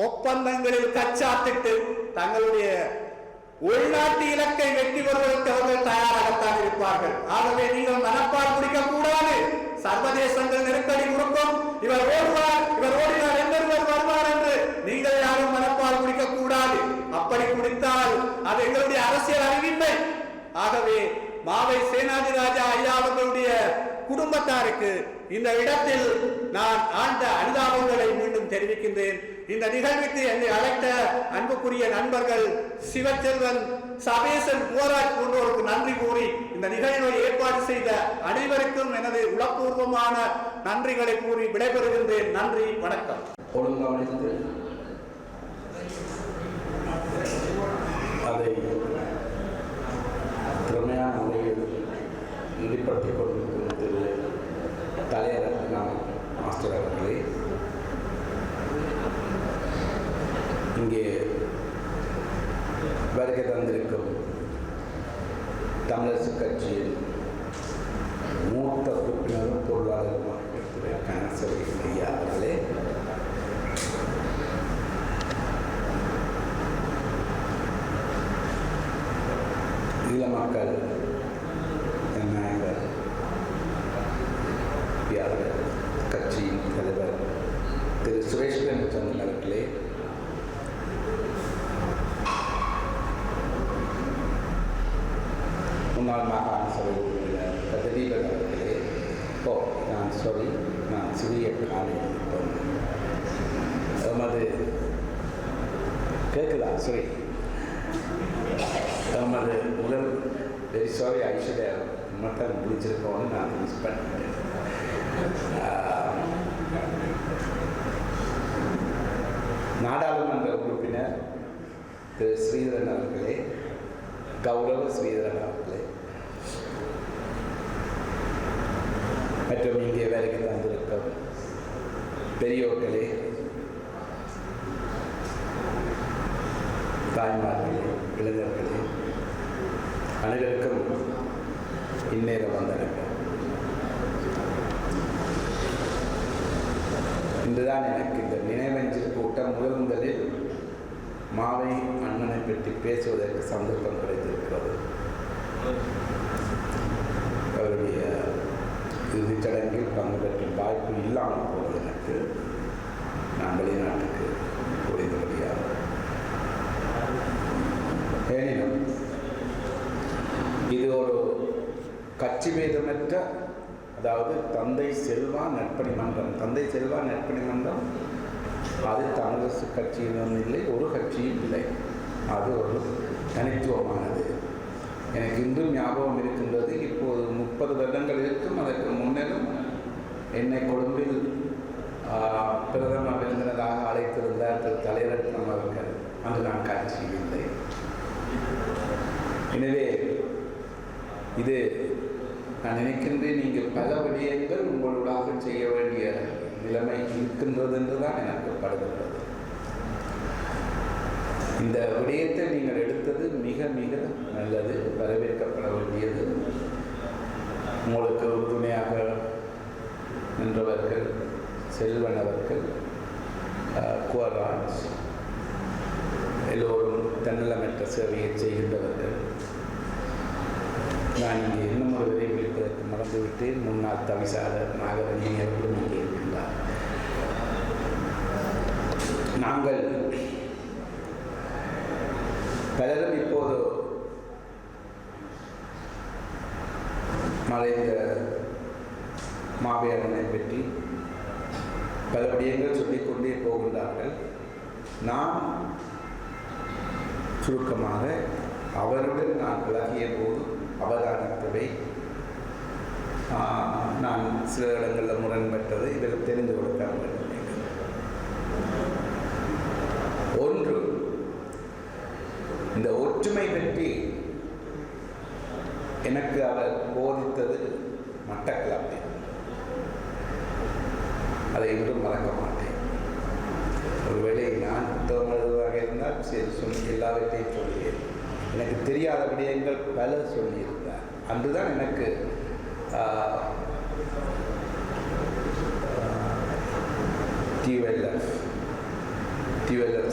ஒப்பந்தங்களில் கச்சாத்திட்டு தங்களுடைய உள்நாட்டு இலக்கை வெற்றி பெறுவதற்கு அவர்கள் தயாராகத்தான் இருப்பார்கள். ஆகவே நீங்கள் மனப்பால் குடிக்க கூடாது. சர்வதேசங்கள் நெருக்கடி கொடுக்கும், இவர் ஓடுவார், இவர் ஓடினார், எந்தொருவர் வருவார் என்று நீங்கள் யாரும் மனப்பால் குடிக்க கூடாது. அப்படி குடித்தால் அது எங்களுடைய அரசியல் அறிவின்மை. ஆகவே மாவை சேனாதிராஜா ஐயா அவர்களுடைய குடும்பத்தாருக்கு இந்த இடத்தில் நான் ஆழ்ந்த அனுதாபங்களை மீண்டும் தெரிவிக்கின்றேன். இந்த நிகழ்வுக்கு என்னை அழைத்த அன்புக்குரிய நண்பர்கள் சிவச்செல்வன், சபேசன், போராட் போன்றோருக்கு நன்றி கூறி இந்த நிகழ்வை ஏற்பாடு செய்த அனைவருக்கும் எனது உளப்பூர்வமான நன்றிகளை கூறி விடைபெறுகின்றேன். நன்றி, வணக்கம். ஒழுங்கமைத்து அதை திறமையான முறையில் ஈடுபடுத்திக் கொண்டிருக்கும் திரு தலையரங்கன் மாஸ்டர் அவர்களே, இங்கே வருகை தந்திருக்கும் தமிழரசு கட்சியின் மூத்த உறுப்பினரும் பொருளாளருமான திரு கனசரி ஐயா அவர்களே, ஈழ மக்கள் ஜனநாயக கட்சியின் தலைவர் திரு சுரேஷ் பிரேமச்சந்திரன் அவர்களே, முன்னாள் மாகாண சபை உறுப்பினர் கதிரீபன் அவர்களே, நான் சிறிய காலையில் எமது கேட்குதா சுரேஷ் அது முதல் வெரி சாரி ஐஸ்வர்யா மட்டும் முடிச்சிருக்கோன்னு நான் மிஸ் பண்ணேன். நாடாளுமன்ற உறுப்பினர் திரு ஸ்ரீதரன் அவர்களே, கௌரவ ஸ்ரீதரன் அவர்களே, மற்றும் இங்கே வருகை தந்திருக்கும் பெரியோர்களே, தாய்மார்களே, இளைஞர்களே, அனைவருக்கும் இந்நேர வந்தனங்கள். இன்றுதான் எனக்கு இந்த நினைவஞ்சல் கூட்டம் முதலில் மாவை அண்ணனை பற்றி பேசுவதற்கு சந்தர்ப்பம் கிடைத்திருக்கிறது. அவருடைய இறுதிச் சடங்கில் பங்கு பெற்றும் வாய்ப்பு இல்லாமல் போவது எனக்கு. நான் வெளிநாட்டுக்கு புரிந்தபடியாக எனினும் இது ஒரு கட்சி பேதமற்ற, அதாவது தந்தை செல்வா நற்பணி மன்றம். தந்தை செல்வா நற்பணி மன்றம் அது தமிழரசு கட்சியிலும் இல்லை, ஒரு கட்சியும் இல்லை. அது ஒரு தனித்துவமானது. எனக்கு இன்றும் ஞாபகம் இருக்கின்றது. இப்போது 30 வருடங்கள் இருக்கும். அதற்கு முன்னரும் என்னை கொழும்பில் பிரதம விருந்தினராக அழைத்திருந்தார் திரு தலைரத்னம் அவர்கள். அங்கு நான் கட்சியில் இல்லை. எனவே இது நான் நினைக்கின்றேன், நீங்கள் பல விடயங்கள் உங்களோடாக செய்ய வேண்டிய நிலைமை இருக்கின்றது என்று தான் எனக்கு படுகின்றது. இந்த விடயத்தை நீங்கள் எடுத்தது மிக மிக நல்லது, வரவேற்கப்பட வேண்டியது. உங்களுக்கு உறுதுணையாக நின்றவர்கள் செல்வன் அவர்கள், குவராஜ், எல்லோரும் தன்னலமற்ற சேவையை செய்கின்றவர்கள். நான் இங்கே இன்னும் ஒரு விரை விழிப்பதற்கு மறந்துவிட்டேன். முன்னாள் தவிசாளர் நாகரஞ்சனி அவர்களும் இங்கே இருக்கின்றார். நாங்கள் பலரும் இப்போது மறைந்த மாவீரனை பற்றி பல விடயங்கள் சொல்லிக்கொண்டே போகின்றார்கள். நான் சுருக்கமாக அவருடன் நான் பழகிய போது அவதானித்தவை, நான் சில இடங்களில் முரண்பட்டது இதில் தெரிந்து கொடுக்க வேண்டும். ஒன்று, இந்த ஒற்றுமை பற்றி எனக்கு அவர் போதித்தது மட்டக்களப்பில். அதை இன்றும் மறக்க மாட்டேன். ஒருவேளை நான் புத்தகம் எழுதுவதாக இருந்தால் சரி சொல்லி எல்லாவற்றையும் சொல்லுவேன். எனக்கு தெரியாத விடயங்கள் பல சொல்லியிருந்தார். அன்றுதான் எனக்கு டியூஎல்எஃப்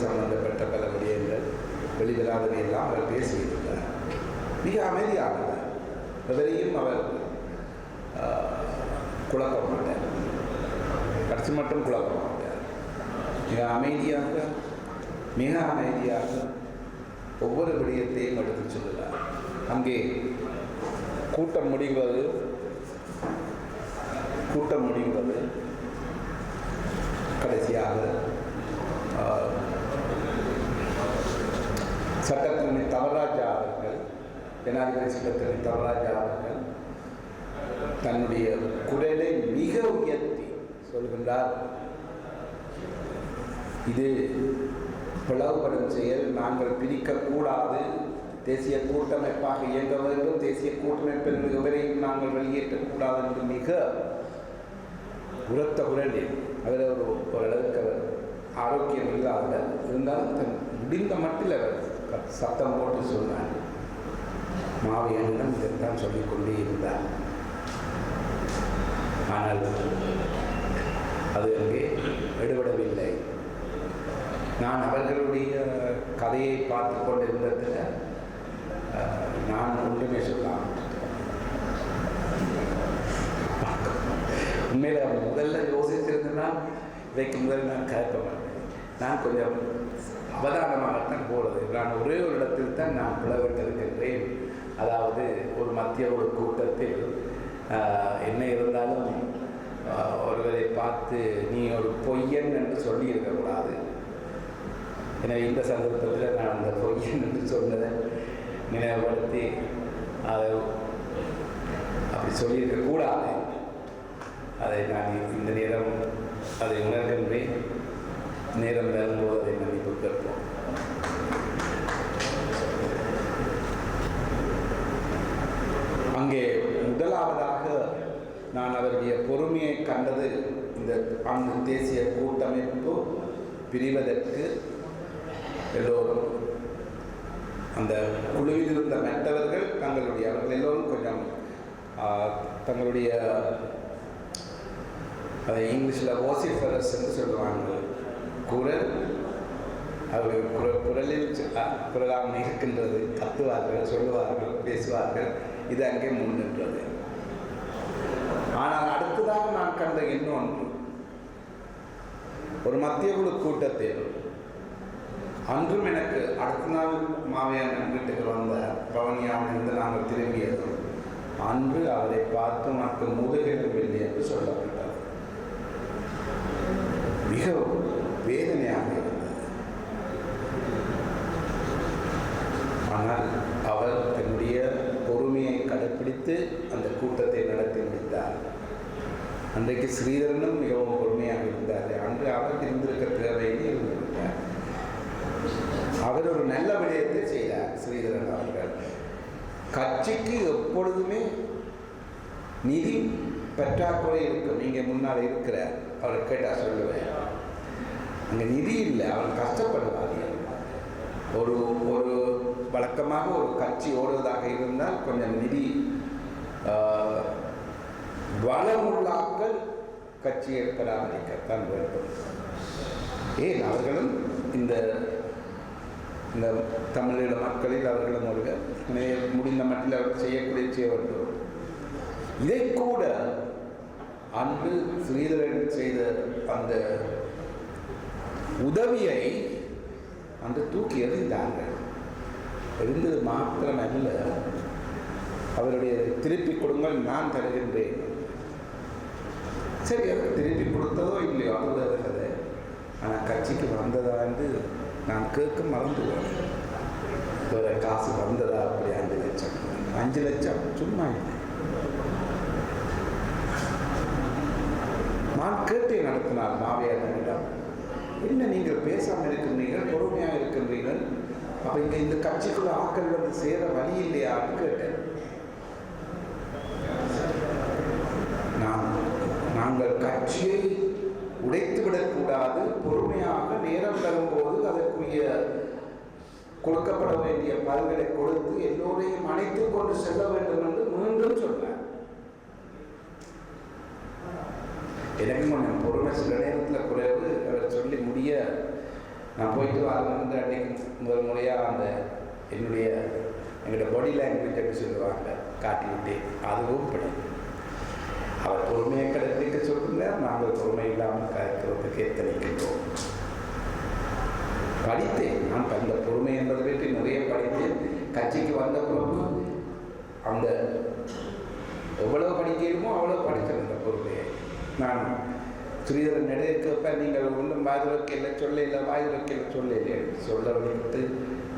சம்பந்தப்பட்ட பல விடயங்கள் வெளிவராதவை எல்லாம் அவர் பேசியிருந்தார். மிக அமைதியானவர். எவரையும் அவர் குழப்ப மாட்டார், கடைசி மட்டும் குழப்ப மாட்டார். மிக அமைதியாக ஒவ்வொரு விடயத்தையும் எடுத்து சொல்லுவார். அங்கே கூட்டம் முடிவது கடைசியாக சட்டத்திரணி தவராஜா அவர்கள், ஜனாதிபதி சட்டத்திரணி தவராஜா அவர்கள் தன்னுடைய குரலை மிக உயர்த்தி சொல்கின்றார், இது பிளவுபடும் செயல், நாங்கள் பிரிக்கக்கூடாது, தேசிய கூட்டமைப்பாக இயங்க வேண்டும், தேசிய கூட்டமைப்பில் எவரையும் நாங்கள் வெளியேற்றக்கூடாது என்று மிக உரத்த குரலில் அவர் ஓரளவுக்கு அவர் ஆரோக்கியம் இல்லாதவர் இருந்தாலும் தன் முடிந்த மட்டில் அவர் சத்தம் போட்டு சொன்னார். மாவீரனிடம் இதைத்தான் சொல்லிக்கொண்டே இருந்தார். ஆனால் அது அங்கே எடுபடவில்லை. நான் அவர்களுடைய கதையை பார்த்து கொண்டிருந்ததில் நான் ஒன்றுமே சொல்லலாம். உண்மையில் முதல்ல யோசிச்சிருந்தேன்னா இதைக்கு முதல் நான் கேட்க மாட்டேன். நான் கொஞ்சம் அவதானமாகத்தான் போகிறது. நான் ஒரே ஒரு இடத்தில் தான் நான் பிளவிட்டிருக்கின்றேன். அதாவது ஒரு மத்திய ஒரு கூட்டத்தில் என்ன இருந்தாலும் ஒருவரை பார்த்து நீ ஒரு பொய்யன் என்று சொல்லியிருக்கக்கூடாது. எனவே இந்த சந்தர்ப்பத்தில் நான் அந்த பொய்யன் என்று சொன்னதை நினைவுபடுத்தி அதை அப்படி சொல்லியிருக்கக்கூடாது. அதை நான் இந்த நேரம் அதை உணர்கின்றேன். நேரம் வரும்போது அதை மன்னிப்பு கேட்போம். அங்கே முதலாவதாக நான் அவருடைய பொறுமையை கண்டது இந்த அந்த தேசிய கூட்டமைப்பு பிரிவதற்கு எல்லோரும் அந்த குழுவில் இருந்த மற்றவர்கள் அவர்கள் எல்லோரும் கொஞ்சம் தங்களுடைய அதை இங்கிலீஷில் ஓசிஃபரஸ் என்று சொல்லுவாங்க. குரல் அவர்கள் குரலில் குரலாக இருக்கின்றது, கத்துவார்கள், சொல்லுவார்கள், பேசுவார்கள். இது அங்கே முன்னின்றது. ஆனால் அடுத்ததாக நான் கண்ட இன்னொன்று, ஒரு மத்திய குழு கூட்டத்தில் அன்றும் எனக்கு அடுத்த நாள் மாவையான் வீட்டுக்கு வந்த பவனியான் இருந்து நாங்கள் திரும்பியதும் அன்று அவரை பார்த்து நமக்கு முதுகெலும்பில்லை என்று சொல்லப்பட்டார். மிக வேதனையாக இருந்தது. ஆனால் அவர் தன்னுடைய பொறுமையை கடைப்பிடித்து அந்த கூட்டத்தை நடத்தி முடித்தார். அன்றைக்கு ஸ்ரீதரனும் மிகவும் பொறுமையாக இருந்தார். அன்று அவர் இருந்திருக்க தேவையிலே இருந்திருந்தார். அவர் ஒரு நல்ல விடயத்தை செய்தார். ஸ்ரீதரன் அவர்கள் கட்சிக்கு எப்பொழுதுமே நிதி பற்றாக்குறை இருக்கும். நீங்கள் முன்னால் இருக்கிறார், அவர் கேட்டால் சொல்லுவேன். அங்கே நிதி இல்லை, அவர் கஷ்டப்படுவார்கள். ஒரு ஒரு வழக்கமாக ஒரு கட்சி ஓடுவதாக இருந்தால் கொஞ்சம் நிதி வளமுள்ளாக்கள் கட்சியை பராமரிக்கத்தான் வேண்டும். ஏன் அவர்களும் இந்த இந்த தமிழீழ மக்களில் அவர்களும் ஒரு முடிந்த மட்டில் அவர் செய்ய வேண்டும். இதை கூட அன்று ஸ்ரீதரன் செய்த அந்த உதவியை அன்று தூக்கி எறிந்தார்கள். எறிந்தது மாத்திரம் அல்ல, அவருடைய திருப்பி கொடுங்கள், நான் தருகின்றேன். சரி, அவர் திருப்பி கொடுத்ததோ இல்லையோ அது கதை. ஆனால் கட்சிக்கு வந்ததா என்று நான் கேட்க மறந்துடுவேன். வேற காசு வந்ததா? அப்படி 5 லட்சம் 5 லட்சம் சும்மா இல்லை. நான் கேட்டே நடத்தினார் மாவையாரிடம், என்ன நீங்கள் பேசாமல் இருக்கின்றீர்கள், பொறுமையாக இருக்கின்றீர்கள், அப்போ இங்கே இந்த கட்சிக்குள்ள ஆக்கள் வந்து சேர வழி இல்லையான்னு கேட்டேன். நாங்கள் கட்சியை உடைத்து விடக்கூடாது, பொறுமையாக நேரம் வரும்போது அதற்குரிய கொடுக்கப்பட வேண்டிய பலன்களை கொடுத்து எல்லோரையும் அணைத்துக் கொண்டு செல்ல வேண்டும் என்று மீண்டும் சொன்னார். எனக்கு கொஞ்சம் பொறுமை சில நேரத்தில் குறைவு. அவர் சொல்லி முடிய நான் போயிட்டு வரணுன்ற அன்றைக்கு முதல் முறையாக அந்த எங்களோட பாடி லாங்குவேஜ் எப்படி சொல்லுவாங்க காட்டி விட்டேன். அதுவும் படி அவர் பொறுமையை கடைபிடிக்க சொல்லுங்கள், நாங்கள் பொறுமை இல்லாமல் கலைக்கிறதுக்கு எத்தனைக்கின்றோம். படித்தேன் நான் அந்த பொறுமை என்பதை பற்றி நிறைய படித்தேன். கட்சிக்கு வந்த பிறகு அந்த எவ்வளவு படிக்கணுமோ அவ்வளோ படித்தேன் அந்த பொறுமையை. நான் ஸ்ரீதரன் நெடுக்கப்ப நீங்கள் ஒன்றும் வாய்துறக்கையில் சொல்ல இல்லை, வாய்துறக்கையில் சொல்ல இல்லை, சொல்ல வலிக்கிட்டு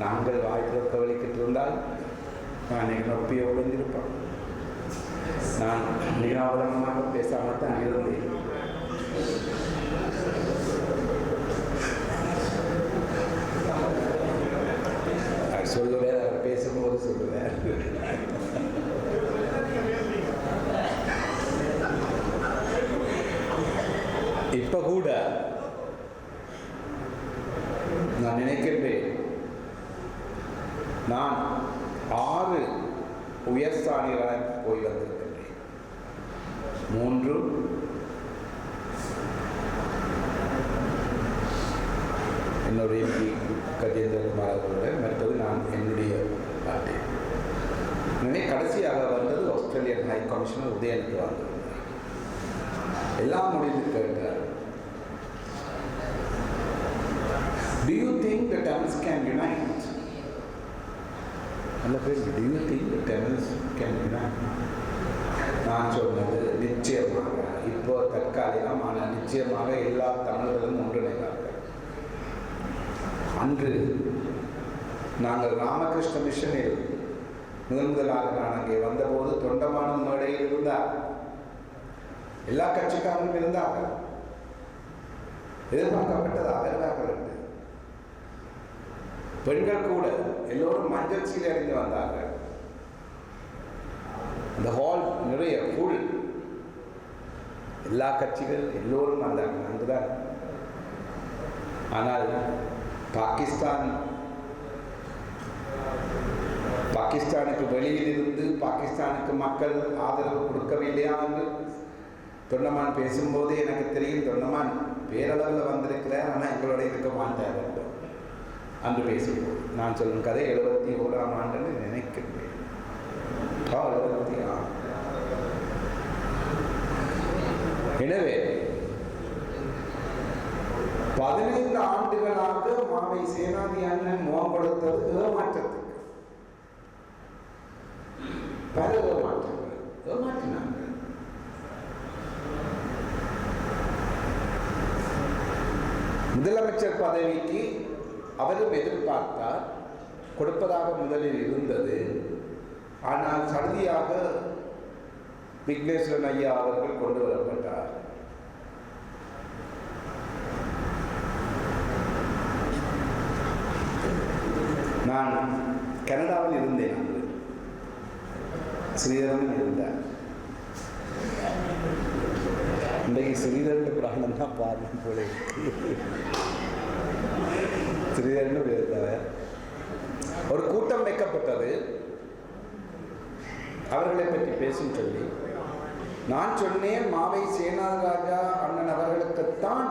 நாங்கள் வாய்துறக்க வலிக்கிட்டு இருந்தால் நான் எங்கள் நொப்பியை உழைந்திருப்பேன். நான் நீராவதமாக பேசாமல் தான் இருந்தேன். சொல்லுவேன், அவர் பேசும்போது சொல்லுவேன். இப்ப கூட நான் நினைக்கின்றேன், நான் 6 உயர்ஸ்தானிகளாக போய் வந்திருக்கின்றேன். 3 என்னுடைய கஜேந்திரகுமார் அவர்களுடன், மற்றது நான் என்னுடைய பாட்டி. எனவே கடைசியாக வந்தது ஆஸ்திரேலியன் ஹை கமிஷனர் உதயனுக்கு வந்தது. எல்லாம் முடிந்து கேட்டார், do you think the Tamils can unite? அல்ல பேர், do you think the Tamils can unite? நான் சொன்னது நிச்சயமாக, இப்போ தற்காலிகம், ஆனால் நிச்சயமாக எல்லா தமிழர்களும் ஒன்றிணைவார்கள். அன்று நாங்கள் ராமகிருஷ்ண மிஷனில் முதலாக நான் அங்கே வந்தபோது தொண்டமானும் மேடையில் இருந்தார். எல்லா கட்சிக்காரரும் இருந்தார்கள். எதிர்பார்க்கப்பட்டதாக இருந்தார்கள். பெண்கள் கூட எல்லோரும் மஞ்சள் சீலை அணிந்து வந்தார்கள். அந்த ஹால் நிறைய ஃபுல், எல்லா கட்சிகள் எல்லோரும் வந்தார்கள் அங்குதான். ஆனால் பாகிஸ்தானுக்கு வெளியில் இருந்து பாகிஸ்தானுக்கு மக்கள் ஆதரவு கொடுக்கவில்லையா என்று தொண்டமான் பேசும்போது எனக்கு தெரியும், தொண்டமான் பேரளவில் வந்திருக்கிறார், ஆனால் எங்களோட இருக்க மாட்டார் அன்று பேசும்போது. நான் சொல்லும் கதை 71ஆம் ஆண்டுன்னு நினைக்கிறேன். 76. எனவே 15 ஆண்டுகளாக மாவை சேனாதி அண்ணன் முகம் கொடுத்தது ஏமாற்றத்துக்கு. பல ஏமாற்றினாங்க. முதலமைச்சர் பதவிக்கு அவரும் எதிர்பார்த்தார், கொடுப்பதாக முதலில் இருந்தது. ஆனால் சடுதியாக விக்னேஸ்வரன் ஐயா அவர்கள் கொண்டு வரப்பட்டார். நான் கனடாவில் இருந்தேன். அன்று ஸ்ரீதரன் இருந்தார். இன்றைக்கு ஸ்ரீதரன் பிராணம் தான் பாருங்க போல ஸ்ரீதரன் இருந்தார். ஒரு கூட்டம் வைக்கப்பட்டது அவர்களை பற்றி பேசும் சொல்லி. நான் சொன்னேன், மாவை சேனாராஜா அண்ணன் அவர்களுக்குத்தான்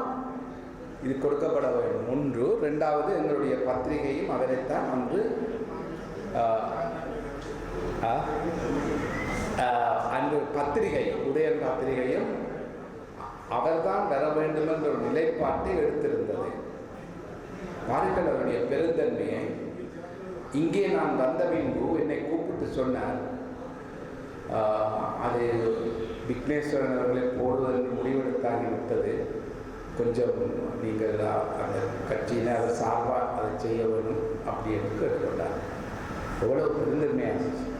இது கொடுக்கப்பட வேண்டும். ஒன்று. ரெண்டாவது, எங்களுடைய பத்திரிகையும் அவரைத்தான் அன்று அந்த பத்திரிகை உதயன் பத்திரிகையும் அவர்தான் வர வேண்டும் என்ற ஒரு நிலைப்பாட்டை எடுத்திருந்தது. பாருங்கள் அவருடைய பெருந்தன்மையை. இங்கே நான் வந்த பின்பு என்னை கூப்பிட்டு சொன்னார், அது விக்னேஸ்வரன் அவர்களை போடுவதற்கு முடிவெடுத்தாகிவிட்டது, கொஞ்சம் நீங்கள் அந்த கட்சியில் அதை சார்பாக அதை செய்ய வேணும் அப்படி என்று கேட்டுக்கொண்டார். எவ்வளவு பெருந்தன்மையான விஷயம்,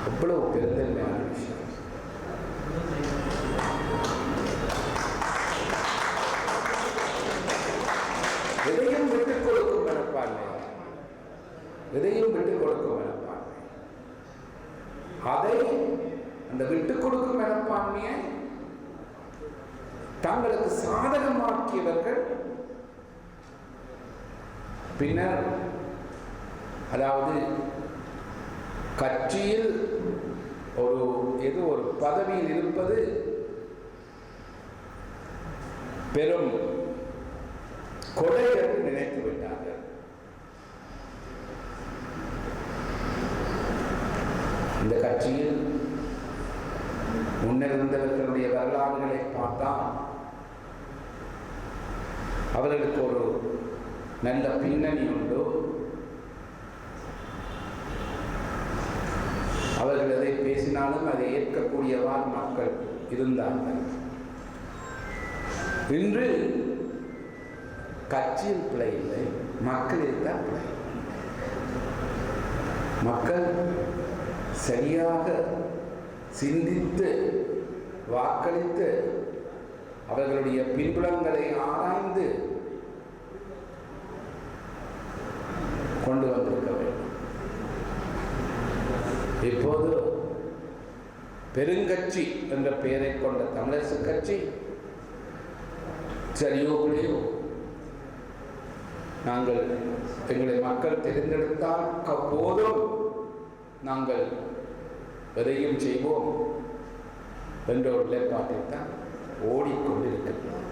எவ்வளவு பெருந்தன்மையான விஷயம். எதையும் விட்டுக் கொடுக்கும் மனப்பான்மை, எதையும் விட்டுக் கொடுக்கும் மனப்பான்மை. அதை அந்த விட்டுக் கொடுக்கும் மனப்பான்மையை தங்களுக்கு சாதகமாக்கியவர்கள் பின்னர், அதாவது கட்சியில் ஒரு பதவியில் இருப்பது பெரும் கொடை என்று நினைத்து விட்டார்கள். இந்த கட்சியில் முன்னிருந்தவர்களுடைய வரலாறுகளை பார்த்தால் அவர்களுக்கு ஒரு நல்ல பின்னணி உண்டு. அவர்கள் எதை பேசினாலும் அதை ஏற்கக்கூடியவாறு மக்கள் இருந்தார்கள். இன்று கட்சியில் பிழை இல்லை, மக்களில் தான் பிழை. மக்கள் சரியாக சிந்தித்து வாக்களித்து அவர்களுடைய பின்புலங்களை ஆராய்ந்து கொண்டு வந்திருக்க வேண்டும். இப்போது பெருங்கட்சி என்ற பெயரை கொண்ட தமிழரசு கட்சி சரியோ பிழையோ நாங்கள் எங்களை மக்கள் தெரிந்தெடுத்தால் போதும், நாங்கள் எதையும் செய்வோம் என்ற ஒரு நிலைப்பாட்டில் தான் ஓடிக்கொண்டிருக்கிறோம்.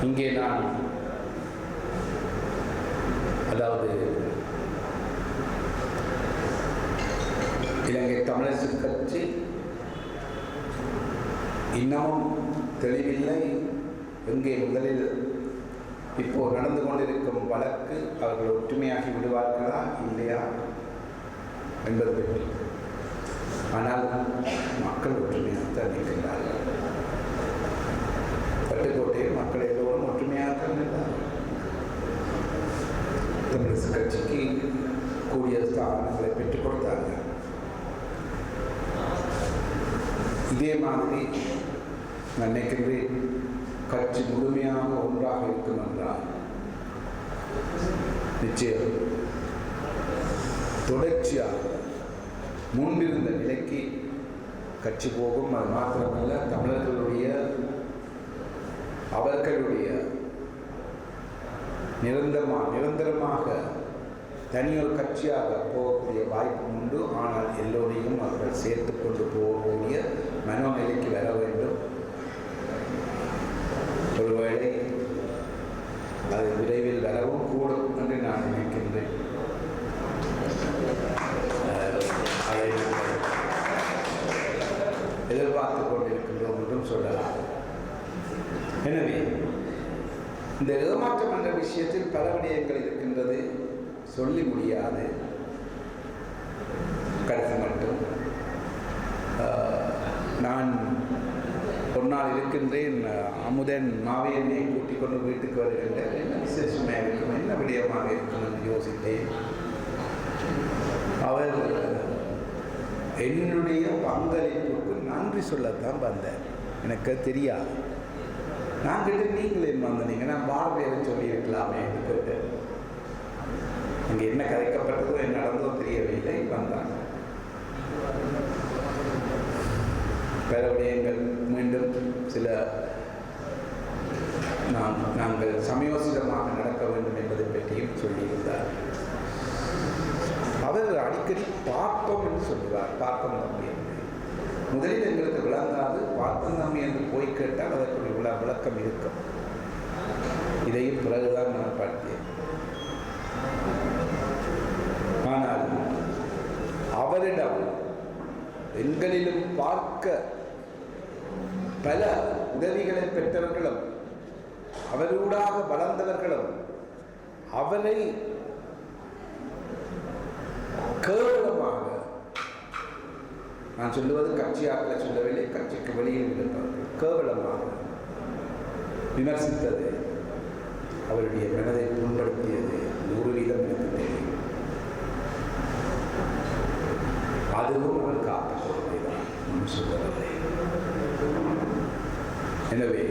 இங்கே நான் அதாவது இலங்கை தமிழரசு கட்சி இன்னமும் தெளிவில்லை. எங்கே முதலில் இப்போ நடந்து கொண்டிருக்கும் வழக்கு அவர்கள் ஒற்றுமையாகி விடுவார்களா இல்லையா என்பது பற்றி. ஆனால் மக்கள் ஒற்றுமையாக தான் நிற்கிறார்கள். பட்டுக்கோட்டையில் மக்கள் எல்லோரும் ஒற்றுமையாக தமிழரசு கட்சிக்கு கூடிய ஸ்தானங்களை பெற்றுக் கொடுத்தாங்க. இதே மாதிரி நான் நினைக்கின்றேன், கட்சி முழுமையாக ஒன்றாக இருக்கும் என்றால் நிச்சயம் தொடர்ச்சியாக முன்பிருந்த நிலைக்கு கட்சி போகும். அது மாத்திரமல்ல, தமிழர்களுடைய அவர்களுடைய நிரந்தரமாக தனியொரு கட்சியாக போகக்கூடிய வாய்ப்பு உண்டு. ஆனால் எல்லோரையும் அவர்கள் சேர்த்து கொண்டு போகக்கூடிய மனநிலைக்கு வர வேண்டும். ஒருவேளை அது விரைவில் வரவும் கூடும் என்று நான் நினைக்கின்றேன். அதை எதிர்பார்த்து கொண்டிருக்கின்றோம் என்றும் சொல்லலாம். எனவே இந்த ஏமாற்றம் என்ற விஷயத்தில் பல விடயங்கள் இருக்கின்றது, சொல்லி முடியாது. கடைசி மட்டும் நான் ஒரு நாள் இருக்கின்றேன், அமுதன் மாவியனை கூட்டிக் கொண்டு வீட்டுக்கு வருகின்றேன். என்ன விசேஷமாக இருக்கும், என்ன விடயமாக இருக்கும் என்று யோசித்தேன். அவர் என்னுடைய பங்களிப்புக்கு நன்றி சொல்லத்தான் வந்தார். எனக்கு தெரியாது. நான் கேட்டு நீங்களே வந்தீங்க, நான் பார்வையை சொல்லியிருக்கலாமே என்று கேட்டேன். அங்கே என்ன கதைக்கப்பட்டதோ என்ன நடந்தோ தெரியவில்லை. வந்தாங்க. பல விடயங்கள் மீண்டும் சில நாங்கள் சமயோசிதமாக நடக்க வேண்டும் என்பதை பற்றியும் சொல்லியிருந்தார். அவர் அடிக்கடி பார்ப்போம் என்று சொல்லுவார். பார்ப்போம் தம்பி என்று முதலில் எங்களுக்கு விளங்காது. பார்ப்போம் தம்பி என்று போய் கேட்டால் அதற்கு விளக்கம் இருக்கும். இதையும் பிறகுதான் நான் பார்த்தேன். ஆனால் அவரிடம் எங்களிலும் பார்க்க பல உதவிகளை பெற்றவர்களும் அவரூடாக வளர்ந்தவர்களும் அவரை கேவலமாக, நான் சொல்லுவது கட்சியாக்களை சொல்லவில்லை, கட்சிக்கு வெளியில் இருப்பவர்கள் கேவலமாக விமர்சித்தது, அவருடைய மனதை புண்படுத்தியது 100% எனக்கு தெரியும். அதுவும் அவர் காத்துக் கொள்வதுதான் நான் சொல்லவில்லை. எனவே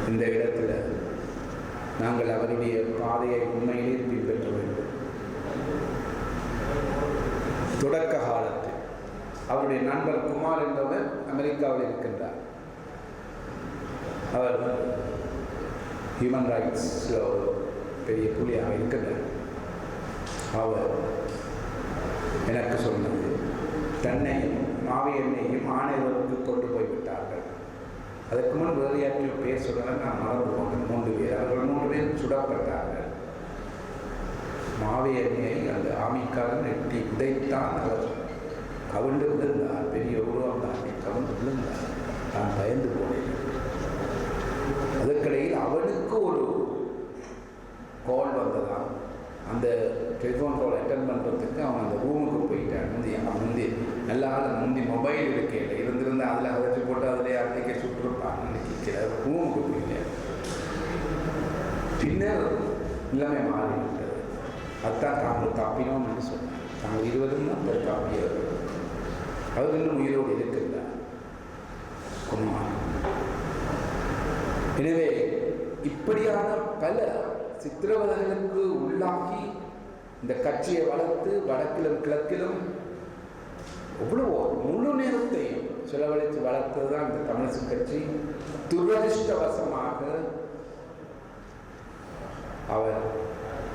இந்த இடத்துல நாங்கள் அவருடைய பாதையை உண்மையிலே பின்பற்ற வேண்டும். தொடக்க காலத்தில் அவருடைய நண்பர் குமார் என்பவர் அமெரிக்காவில் இருக்கின்றார். அவர் ஹியூமன் ரைட்ஸில் ஒரு பெரிய புள்ளியாக இருக்கின்றார். அவர் எனக்கு சொன்னது, தன்னையும் மாவியன்னையும் ஆணையருக்கு கொண்டு போய்விட்டார்கள். அதற்கு முன் வேறு யாரையும் பேர் சொன்னதை நான் மறந்து கொண்டேன். 3 பேர், அவர்கள் 3 பேர் சுடப்பட்டார்கள். மாவியன்னையை அந்த ஆமிக்காரன் எட்டி உதைத்தான். அவர் கவிழ்ந்து விழுந்தார். பெரிய உருவம் தாண்டி கவிழ்ந்து விழுந்தார். நான் பயந்து போனேன். அதற்கிடையில் அவனுக்கு ஒரு கால் வந்ததான். அந்த டெலிஃபோன் கால் அட்டன் பண்ணுறதுக்கு அவன் அந்த ரூமுக்கு போயிட்டான். முந்தி நல்லா முந்தி மொபைல் இருக்கையில் இருந்திருந்து அதில் அழைச்சி போட்டு அதிலே அன்றைக்கி சுற்றுப்பான். அன்றைக்கி ரூமுக்கு போயிட்டேன். பின்னர் எல்லாமே மாறிவிட்டது. அதுதான் தாங்கள் தப்பினோம் என்று சொன்னார். தாங்கள் 20 தான் தற்காப்பியவர். அவர் இன்னும் உயிரோடு இருக்கின்றார் குமார். எனவே இப்படியான பல சித்திரவதைகளுக்கு உள்ளாகி இந்த கட்சியை வளர்த்து வடக்கிலும் கிழக்கிலும் எவ்வளவோ முழு நேரத்தையும் செலவழித்து வளர்த்தது தான் இந்த தமிழரசு கட்சி. துரதிருஷ்டவசமாக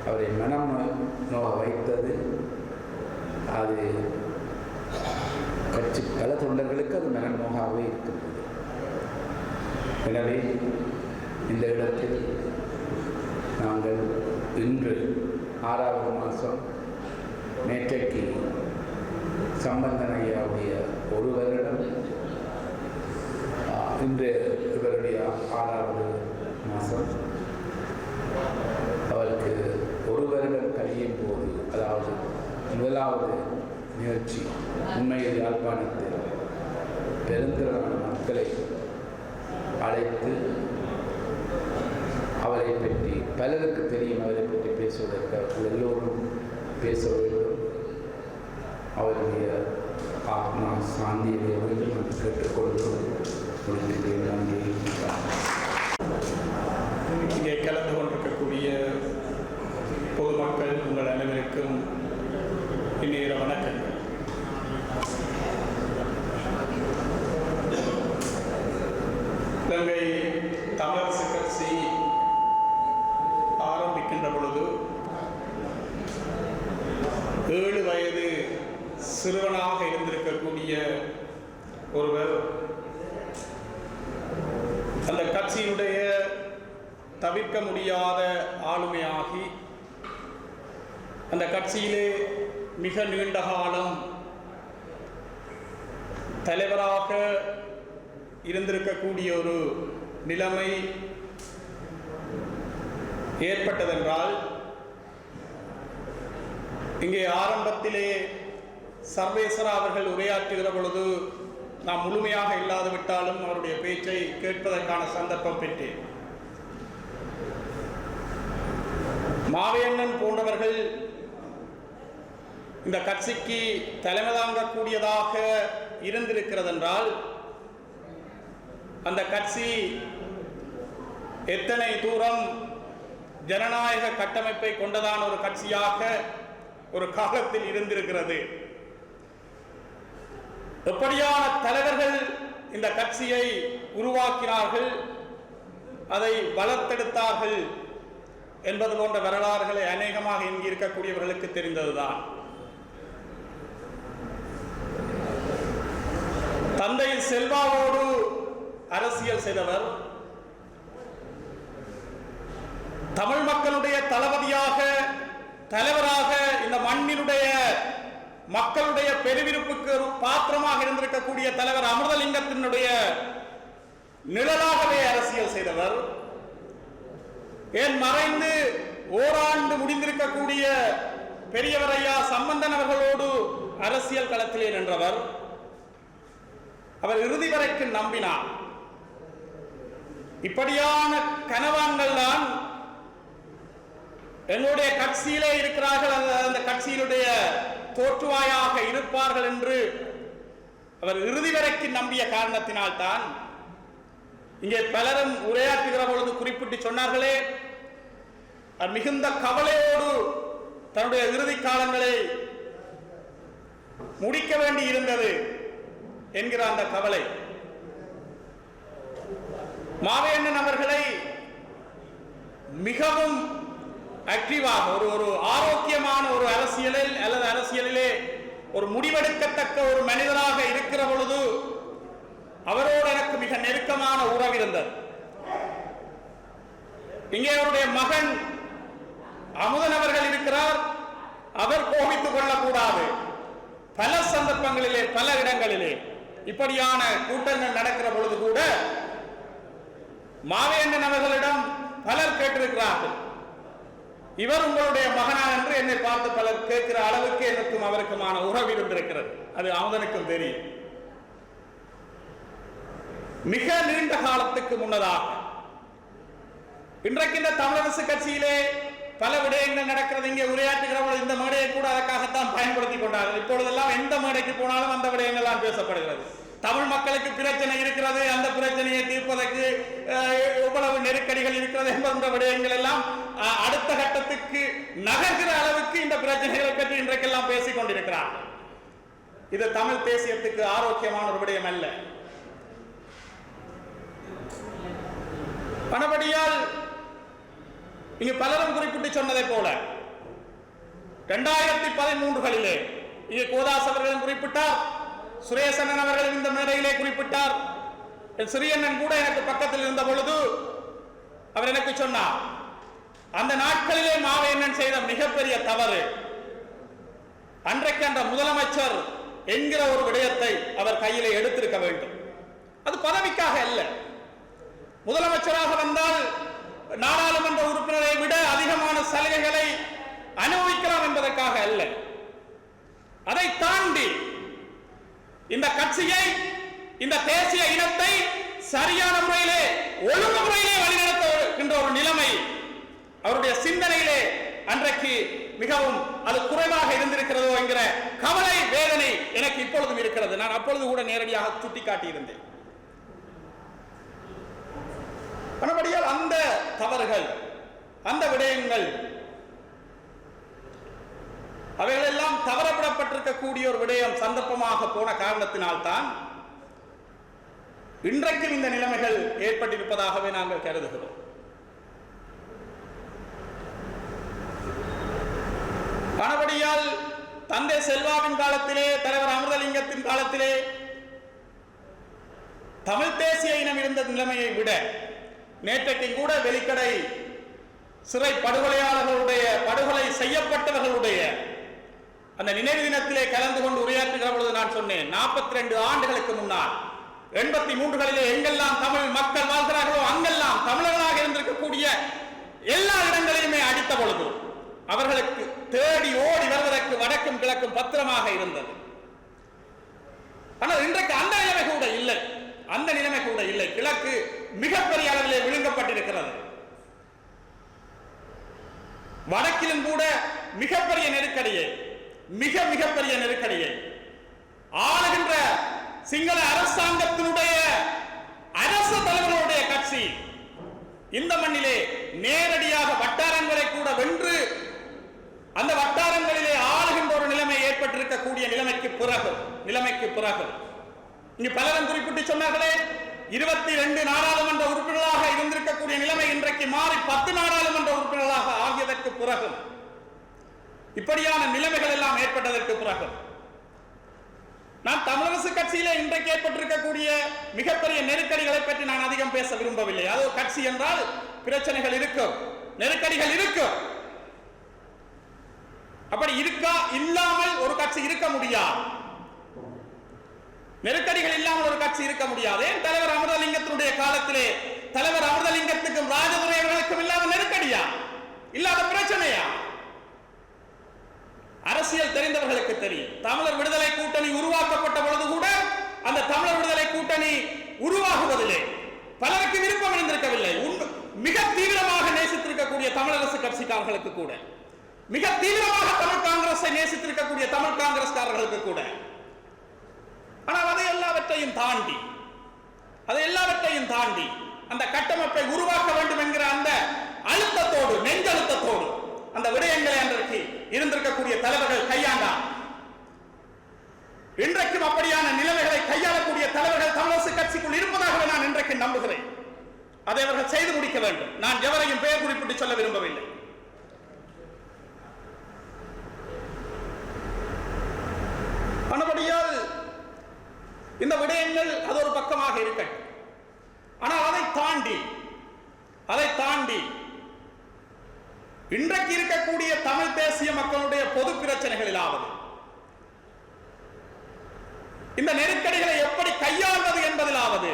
அவரை மனம் நோக வைத்தது. அது கட்சி பல தொண்டர்களுக்கு அது மனம் நோகாகவே இருக்கின்றது. எனவே இந்த இடத்தில் நாங்கள் இன்று 6வது மாதம் நேற்றைக்கு சம்பந்தன் ஐயாவுடைய 1 வருடம், இன்று இவருடைய 6வது மாதம். அவருக்கு 1 வருடம் கழியும் போது, அதாவது முதலாவது நிகழ்ச்சி உண்மையில் யாழ்ப்பாணத்தில் பெருந்திரளான மக்களை அழைத்து அவரை பற்றி பலருக்கு தெரியும். அவரை பற்றி பேசுவதற்கு அவர்கள் எல்லோரும் பேச வேண்டும். அவருடைய ஆத்மா சாந்தி அடைய வேண்டும் என்று கேட்டுக்கொண்டு முடிக்கிறேன். நன்றி. இங்கே கலந்து கொண்டிருக்கக்கூடிய பொதுமக்கள் உங்கள் அனைவருக்கும் இந்நேர வணக்கங்கள். இலங்கை தமிழரசு கட்சி ஆரம்பிக்கின்ற பொழுது 7 வயது சிறுவனாக இருந்திருக்கக்கூடிய ஒருவர் அந்த கட்சியினுடைய தவிர்க்க முடியாத ஆளுமையாகி அந்த கட்சியிலே மிக நீண்ட காலம் தலைவராக இருந்திருக்கக்கூடிய ஒரு நிலைமை ஏற்பட்டதென்றால், இங்கே ஆரம்பத்திலே சர்வேஸ்வரா அவர்கள் உரையாற்றுகிற பொழுது நான் முழுமையாக இல்லாது விட்டாலும் அவருடைய பேச்சை கேட்பதற்கான சந்தர்ப்பம் பெற்றேன். மாவேண்ணன் போன்றவர்கள் இந்த கட்சிக்கு தலைமை தாங்கக்கூடியதாக இருந்திருக்கிறதென்றால், அந்த கட்சி எத்தனை தூரம் ஜனநாயக கட்டமைப்பை கொண்டதான ஒரு கட்சியாக ஒரு காலத்தில் இருந்திருக்கிறது. எப்படியான தலைவர்கள் இந்த கட்சியை உருவாக்கினார்கள், அதை வளர்த்தெடுத்தார்கள் என்பது போன்ற வரலாறுகளை அநேகமாக இங்கு இருக்கக்கூடியவர்களுக்கு தெரிந்ததுதான். தந்தை செல்வாவோடு அரசியல் செய்தவர், தமிழ் மக்களுடைய தளபதியாக தலைவராக இந்த மண்ணினுடைய மக்களுடைய பெருவிருப்புக்கு ஒரு பாத்திரமாக இருந்திருக்கக்கூடிய தலைவர் அமிர்தலிங்கத்தினுடைய நிழலாகவே அரசியல் செய்தவர். ஏன் மறைந்து ஓராண்டு முடிந்திருக்கக்கூடிய பெரியவர் ஐயா சம்பந்தன் அவர்களோடு அரசியல் களத்திலே நின்றவர். அவர் இறுதி வரைக்கும் நம்பினார். இப்படியான கனவான்கள் தான் எங்களுடைய கட்சியிலே இருக்கிறார்கள், அந்த கட்சியினுடைய தோற்றுவாயாக இருப்பார்கள் என்று அவர் இறுதி வரைக்கும் நம்பிய காரணத்தினால்தான் இங்கே பலரும் உரையாற்றுகிற பொழுது குறிப்பிட்டு சொன்னார்களே, மிகுந்த கவலையோடு தன்னுடைய இறுதி காலங்களை முடிக்க வேண்டி இருந்தது என்கிற அந்த கவலை. மாவேண்ணன் அவர்களை மிகவும் ஆக்டிவாக ஒரு ஆரோக்கியமான ஒரு அரசியலில் அல்லது அரசியலிலே ஒரு முடிவெடுக்கத்தக்க ஒரு மனிதராக இருக்கிற பொழுது அவரோடு எனக்கு மிக நெருக்கமான உறவு இருந்தது. இங்கே அவருடைய மகன் அமுதன் அவர்கள் இருக்கிறார். அவர் கோபித்துக் கொள்ளக்கூடாது. பல சந்தர்ப்பங்களிலே பல இடங்களிலே இப்படியான கூட்டங்கள் நடக்கிற பொழுது கூட மாவேண்ணன் அவர்களிடம் பலர் கேட்டிருக்கிறார்கள், இவர் உங்களுடைய மகனா என்று என்னை பார்த்து பலர் கேட்கிற அளவுக்கு எனக்கும் அவருக்குமான உறவு இருந்திருக்கிறது. அது அமுதனுக்கும் தெரியும். மிக நீண்ட காலத்துக்கு முன்னதாக இன்றைக்கு இந்த தமிழரசு கட்சியிலே பல விடயங்கள் நடக்கிறது. இங்கே உரையாற்றுகிறவர்கள் இந்த மேடையை கூட அதற்காகத்தான் பயன்படுத்திக் கொண்டார்கள். இப்பொழுதெல்லாம் எந்த மேடைக்கு போனாலும் அந்த விடயங்கள் தான் பேசப்படுகிறது. தமிழ் மக்களுக்கு பிரச்சனை இருக்கிறது, அந்த பிரச்சனையை தீர்ப்பதற்கு எவ்வளவு நெருக்கடிகள் இருக்கிறது என்ற விடயங்கள் எல்லாம் அடுத்த கட்டத்துக்கு நகர்கிற அளவுக்கு இந்த பிரச்சனைகளை பற்றி இன்றைக்கெல்லாம் பேசிக் கொண்டிருக்கிறார்கள். இது தமிழ் தேசியத்துக்கு ஆரோக்கியமான ஒரு விடயம் அல்ல. மறுபடியால் இங்கு பலரும் குறிப்பிட்டு சொன்னதை போல 2013 இங்கே கோதாஸ் அவர்களும் குறிப்பிட்டார், சுரேசன் அவர்கள் இந்த மேடையிலே குறிப்பிட்டார். சிறியண்ணன் கூட எனக்கு பக்கத்தில் இருந்த பொழுது அவர் எனக்கு சொன்னார், அந்த நாட்களிலே மாவேண்ணன் செய்த மிகப்பெரிய தவறு அன்றைக்கு அந்த முதலமைச்சர் என்கிற ஒரு விடயத்தை அவர் கையிலே எடுத்திருக்க வேண்டும். அது பதவிக்காக அல்ல. முதலமைச்சராக வந்தால் நாடாளுமன்ற உறுப்பினரை விட அதிகமான சலுகைகளை அனுபவிக்கலாம் என்பதற்காக அல்ல. அதை தாண்டி இந்த கட்சியை, இந்த தேசிய இனத்தை சரியான முறையிலே ஒழுங்கு முறையிலே வழிநடத்துகின்ற ஒரு நிலைமை அவருடைய சிந்தனையிலே அன்றைக்கு மிகவும் அது குறைவாக இருந்திருக்கிறதோ என்கிற கவலை வேதனை எனக்கு இப்பொழுதும் இருக்கிறது. நான் அப்பொழுது கூட நேரடியாக சுட்டிக்காட்டியிருந்தேன். மறுபடியால் அந்த தவறுகள், அந்த விடயங்கள், அவைகளெல்லாம் தவறப்படப்பட்டிருக்கக்கூடிய ஒரு விடயம் சந்தர்ப்பமாக போன காரணத்தினால்தான் இன்றைக்கும் இந்த நிலைமைகள் ஏற்பட்டிருப்பதாகவே நாங்கள் கருதுகிறோம். ஆனபடியால் தந்தை செல்வாவின் காலத்திலே, தலைவர் அமிர்தலிங்கத்தின் காலத்திலே தமிழ் தேசிய இனம் இருந்த நிலைமையை விட நேற்றைக்கு கூட வெளிக்கடை சிறை படுகொலையாளர்களுடைய, படுகொலை செய்யப்பட்டவர்களுடைய அந்த நினைவு தினத்திலே கலந்து கொண்டு உரையாற்றுகிற பொழுது நான் சொன்னேன், 42 ஆண்டுகளுக்கு முன்னால் 83களிலே எங்கெல்லாம் தமிழ் மக்கள் வாழ்கிறார்களோ அங்கெல்லாம் தமிழர்களாக இருந்திருக்கக்கூடிய எல்லா இடங்களையுமே அடித்த பொழுது அவர்களுக்கு தேடி ஓடி வருவதற்கு வடக்கும் கிழக்கும் பத்திரமாக இருந்தது. ஆனால் இன்றைக்கு அந்த நிலைமை கூட இல்லை. அந்த நிலைமை கூட இல்லை. கிழக்கு மிகப்பெரிய அளவிலே விழுங்கப்பட்டிருக்கிறது. வடக்கிலும் கூட மிகப்பெரிய நெருக்கடியை, மிகப்பெரிய நெருக்கடியை ஆளுகின்ற சிங்கள அரசாங்கத்தினுடைய அரசு தலைவர்களுடைய கட்சி இந்த மண்ணிலே நேரடியாக வட்டாரங்களை கூட வென்று அந்த வட்டாரங்களிலே ஆளுகின்ற ஒரு நிலைமை ஏற்பட்டிருக்கக்கூடிய நிலைமைக்கு பிறகு இங்கு பலரும் குறிப்பிட்டு சொன்னார்களே, 22 நாடாளுமன்ற உறுப்பினர்களாக இருந்திருக்கக்கூடிய நிலைமை இன்றைக்கு மாறி 10 நாடாளுமன்ற உறுப்பினர்களாக ஆகியதற்கு பிறகு, இப்படியான நிலைமைகள் எல்லாம் ஏற்பட்டதற்கு பிறகு நான் தமிழரசு கட்சியிலே இன்றைக்கு ஏற்பட்டிருக்கக்கூடிய மிகப்பெரிய நெருக்கடிகளை பற்றி நான் அதிகம் பேச விரும்பவில்லை. அது ஒரு கட்சி என்றால் பிரச்சனைகள் இருக்கும், நெருக்கடிகள் இருக்கும். அப்படி இல்லாமல் ஒரு கட்சி இருக்க முடியாது. நெருக்கடிகள் இல்லாமல் ஒரு கட்சி இருக்க முடியாது. தலைவர் அமிர்தலிங்கத்தினுடைய காலத்திலே தலைவர் அமிர்தலிங்கத்துக்கும் ராஜதுரை அவர்களுக்கும் இல்லாத நெருக்கடியா, இல்லாத பிரச்சனையா? அரசியல் தெரிந்தவர்களுக்கு தெரியும். தமிழர் விடுதலை கூட்டணி உருவாக்கப்பட்ட பொழுது கூட அந்த தமிழர் விடுதலை கூட்டணி உருவாகுவதிலே பலருக்கு விருப்பம் இருந்திருக்கவில்லை. மிக தீவிரமாக நேசித்திருக்கக்கூடிய தமிழரசு கட்சிக்காரர்களுக்கு கூட, மிக தீவிரமாக தமிழ் காங்கிரஸை நேசித்திருக்கக்கூடிய தமிழ் காங்கிரஸ்காரர்களுக்கு கூட. ஆனால் அதை எல்லாவற்றையும் தாண்டி அந்த கட்டமைப்பை உருவாக்க வேண்டும் என்கிற அந்த அழுத்தத்தோடு, நெஞ்சழுத்தத்தோடு அந்த விடயங்களை அன்றைக்கு இருந்திருக்கக்கூடிய தலைவர்கள் கையாண்டார். இன்றைக்கும் அப்படியான நிலைமைகளை கையாளக்கூடிய தலைவர்கள் தமிழரசு கட்சிக்குள் இருப்பதாகவே நான் இன்றைக்கு நம்புகிறேன். அதை அவர்கள் செய்து முடிக்க வேண்டும். நான் எவரையும் பெயர் குறிப்பிட்டு சொல்ல விரும்பவில்லை. ஆனபடியால் இந்த விடயங்கள் அது ஒரு பக்கமாக இருக்கட்டும். ஆனால் அதை தாண்டி இன்றைக்கு இருக்கக்கூடிய தமிழ் தேசிய மக்களுடைய பொது பிரச்சனைகளிலாவது இந்த நெருக்கடிகளை எப்படி கையாள்வது என்பதிலாவது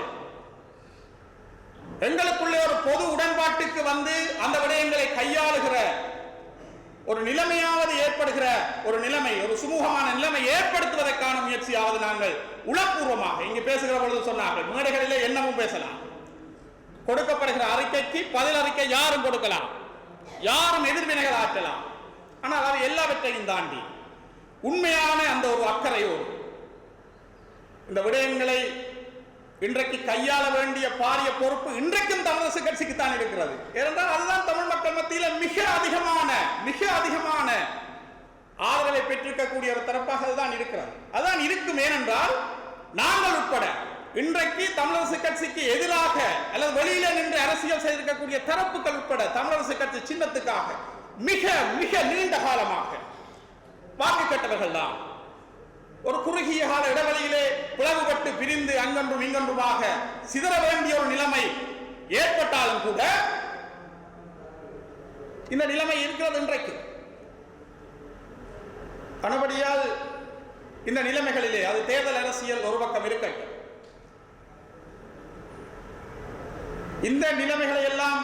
எங்களுக்குள்ளே ஒரு பொது உடன்பாட்டுக்கு வந்து அந்த விடயங்களை கையாளுகிற ஒரு நிலைமையாவது ஏற்படுகிற ஒரு நிலைமை, ஒரு சுமூகமான நிலைமை ஏற்படுத்துவதற்கான முயற்சியாவது நாங்கள் உளப்பூர்வமாக இங்கு பேசுகிற பொழுது சொன்னார்கள், மேடைகளிலே என்னமும் பேசலாம், கொடுக்கப்படுகிற அறிக்கைக்கு பதில் அறிக்கை யாரும் கொடுக்கலாம், யாரும் எதிர்வினைகள் ஆற்றலாம். ஆனால் அது எல்லாவற்றையும் தாண்டி உண்மையான அந்த ஒரு அக்கறையோடு இந்த விடயங்களை இன்றைக்கு கையாள வேண்டிய பாரிய பொறுப்பு இன்றைக்கும் தமிழரசு கட்சிக்கு தான் இருக்கிறது. ஏனென்றால் அதுதான் தமிழ் மக்கள் மத்தியில் மிக அதிகமான ஆதரவை பெற்றிருக்கக்கூடிய ஒரு தரப்பாக அதுதான் இருக்கிறது. அதுதான் இருக்கும். ஏனென்றால் நாங்கள் உட்பட இன்றைக்கு தமிழரசு கட்சிக்கு எதிராக அல்லது வெளியில நின்று அரசியல் செய்திருக்கக்கூடிய தரப்புகள் உட்பட தமிழரசு கட்சி சின்னத்துக்காக மிக நீண்ட காலமாக வாக்கு கேட்டவர்கள் தான். ஒரு குறுகிய கால இடைவெளியிலே பிளவுபட்டு பிரிந்து அங்கொன்றும் இங்கொன்றுமாக சிதற வேண்டிய ஒரு நிலைமை ஏற்பட்டாலும் கூட இந்த நிலைமை இருக்கிறது இன்றைக்கு. ஆனபடியால் இந்த நிலைமைகளிலே அது தேர்தல் அரசியல் ஒரு பக்கம் இருக்கட்டும், இந்த நிலைமைகளை எல்லாம்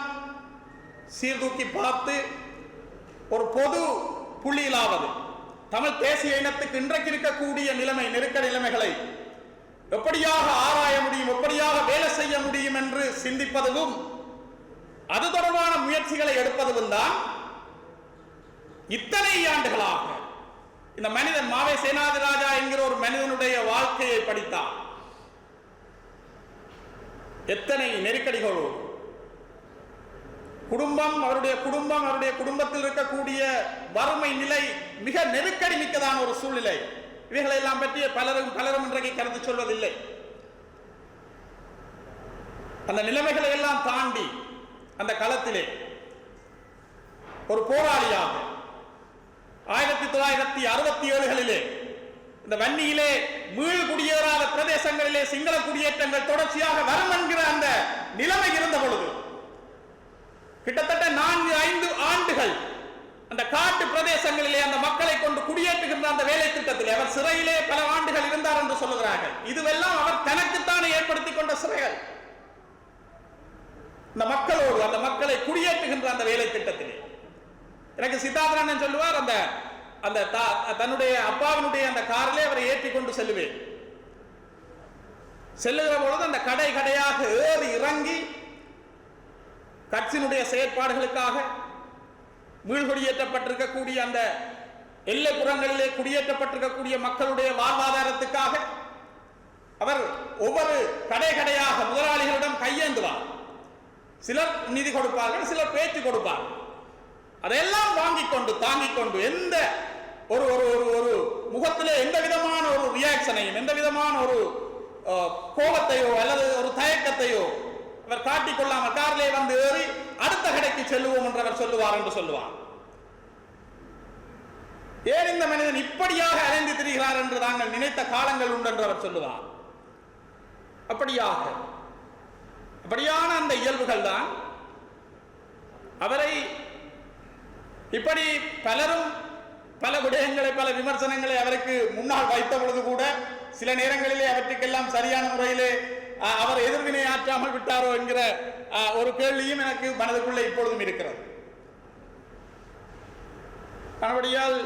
சீர்தூக்கி பார்த்து ஒரு பொது புள்ளியிலாவது தமிழ் தேசிய இனத்துக்கு இன்றைக்கு இருக்கக்கூடிய நிலைமை, நெருக்கடி நிலைமைகளை எப்படியாக ஆராய முடியும், எப்படியாக வேலை செய்ய செய்ய முடியும் என்று சிந்திப்பதும் அது தொடர்பான முயற்சிகளை எடுப்பதும் தான் இத்தனை ஆண்டுகளாக இந்த மனிதன் மாவை சேனாதிராஜா என்கிற ஒரு மனிதனுடைய வாழ்க்கையை படித்தார். எத்தனை நெருக்கடிகளோடு அவருடைய குடும்பத்தில் இருக்கக்கூடிய வறுமை நிலை மிக நெருக்கடி மிக்கதான ஒரு சூழ்நிலை. இவைகளை எல்லாம் பற்றி பலரும் இன்றைக்கு கருத்து சொல்வதில்லை. அந்த நிலைமைகளை எல்லாம் தாண்டி அந்த களத்திலே ஒரு போராளியாக 1967களிலே இந்த வன்னியிலே மீள் குடியேறாத பிரதேசங்களிலே சிங்கள குடியேற்றங்கள் தொடர்ச்சியாக வரும் என்கிற அந்த நிலைமை இருந்த பொழுது கிட்டத்தட்ட 4-5 ஆண்டுகள் அந்த காட்டு பிரதேசங்களிலே அந்த மக்களை கொண்டு குடியேற்றுகின்ற அந்த வேலை திட்டத்திலே அவர் சிறையிலே பல ஆண்டுகள் இருந்தார் என்று சொல்லுகிறார்கள். இதுவெல்லாம் அவர் தனக்குத்தானே ஏற்படுத்திக் கொண்ட சிறைகள். இந்த மக்களோடு அந்த மக்களை குடியேற்றுகின்ற அந்த வேலை திட்டத்திலே எனக்கு சித்தார்த்தன் சொல்லுவார், அந்த தன்னுடைய அப்பாவினுடைய அந்த காரிலே அவரை ஏற்றி கொண்டு செல்லுகிற பொழுது அந்த கடையாக ஏறி இறங்கி கட்சியினுடைய செயற்பாடுகளுக்காக மீள்குடியேற்றப்பட்டிருக்கக்கூடிய அந்த எல்லைப்புறங்களிலே குடியேற்றப்பட்டிருக்கக்கூடிய மக்களுடைய வாழ்வாதாரத்துக்காக அவர் ஒவ்வொரு கடையாக முதலாளிகளிடம் கையேந்துவார். சிலர் நிதி கொடுப்பார்கள், சிலர் பேச்சு கொடுப்பார்கள். அதையெல்லாம் வாங்கிக் கொண்டு தாங்கிக் கொண்டு எந்த ஒரு முகத்திலே எந்த விதமான ஒரு ரியாக்ஷனையும் எந்த விதமான ஒரு கோபத்தையோ அல்லது ஒரு தயக்கத்தையோ அவர் காட்டிக் கொள்ளாமல் காரிலே வந்து ஏறி அடுத்த கடைக்கு செல்லுவோம் என்று அவர் சொல்லுவார் என்று சொல்லுவார். ஏன் இந்த மனிதன் இப்படியாக அலைந்து திரிகிறார் என்று நாங்கள் நினைத்த காலங்கள் உண்டு என்று அவர் சொல்லுவார். அப்படியான அந்த இயல்புகள் தான் அவரை இப்படி பலரும் பல விடயங்களை பல விமர்சனங்களை அவருக்கு முன்னால் வைத்த பொழுது கூட சில நேரங்களிலே அவற்றுக்கெல்லாம் சரியான முறையிலே அவர் எதிர்வினை ஆற்றாமல் விட்டாரோ என்கிற ஒரு கேள்வியும் எனக்கு மனதுக்குள்ளே இப்பொழுதும் இருக்கிறது. மறுபடியால்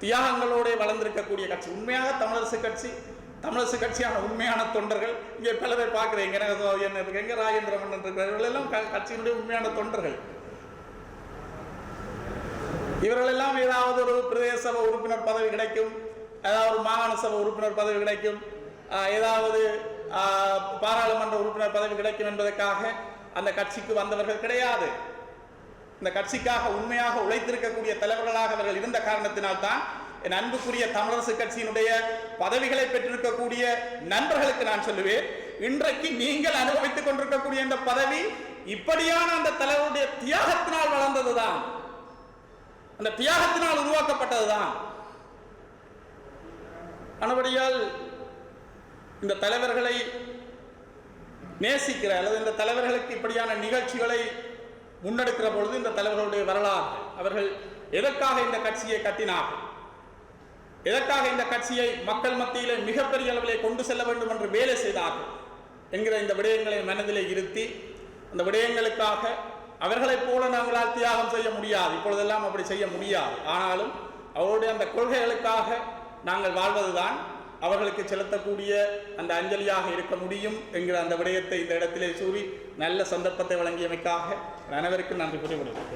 தியாகங்களோடு வளர்ந்திருக்கக்கூடிய கட்சி உண்மையாக தமிழரசு கட்சியான உண்மையான தொண்டர்கள் இங்கே பலரை பார்க்கிறேன். எங்க ராஜேந்திர மன்னன் இருக்கிறவர்கள் எல்லாம் கட்சியினுடைய உண்மையான தொண்டர்கள். இவர்கள் எல்லாம் ஏதாவது ஒரு பிரதேச சபை உறுப்பினர் பதவி கிடைக்கும், ஏதாவது ஒரு மாகாண சபை உறுப்பினர் பதவி கிடைக்கும், ஏதாவது பாராளுமன்ற உறுப்பினர் பதவி கிடைக்கும் என்பதற்காக அந்த கட்சிக்கு வந்தவர்கள் கிடையாது. இந்த கட்சிக்காக உண்மையாக உழைத்திருக்கக்கூடிய தலைவர்களாக அவர்கள் இருந்த காரணத்தினால்தான் என் அன்புக்குரிய தமிழரசு கட்சியினுடைய பதவிகளை பெற்றிருக்கக்கூடிய நண்பர்களுக்கு நான் சொல்லுவேன், இன்றைக்கு நீங்கள் அனுபவித்துக் கொண்டிருக்கக்கூடிய இந்த பதவி இப்படியான அந்த தலைவருடைய தியாகத்தினால் வளர்ந்ததுதான், அந்த தியாகத்தினால் உருவாக்கப்பட்டதுதான். ஆனபடியால் இந்த தலைவர்களை நேசிக்கிற அல்லது இந்த தலைவர்களுக்கு இப்படியான நிகழ்ச்சிகளை முன்னெடுக்கிற பொழுது இந்த தலைவர்களுடைய வரலாறு, அவர்கள் எதற்காக இந்த கட்சியை கட்டினார்கள், எதற்காக இந்த கட்சியை மக்கள் மத்தியிலே மிகப்பெரிய அளவிலே கொண்டு செல்ல வேண்டும் என்று வேலை செய்தார்கள் என்கிற இந்த விடயங்களை மனதிலே இருத்தி அந்த விடயங்களுக்காக அவர்களைப் போல நாங்களால் தியாகம் செய்ய முடியாது, இப்பொழுதெல்லாம் அப்படி செய்ய முடியாது. ஆனாலும் அவருடைய அந்த கொள்கைகளுக்காக நாங்கள் வாழ்வதுதான் அவர்களுக்கு செலுத்தக்கூடிய அந்த அஞ்சலியாக இருக்க முடியும் என்கிற அந்த விடயத்தை இந்த இடத்திலே கூறி நல்ல சந்தர்ப்பத்தை வழங்கியமைக்காக அனைவருக்கும் நன்றி கூறி விடுகிறேன்.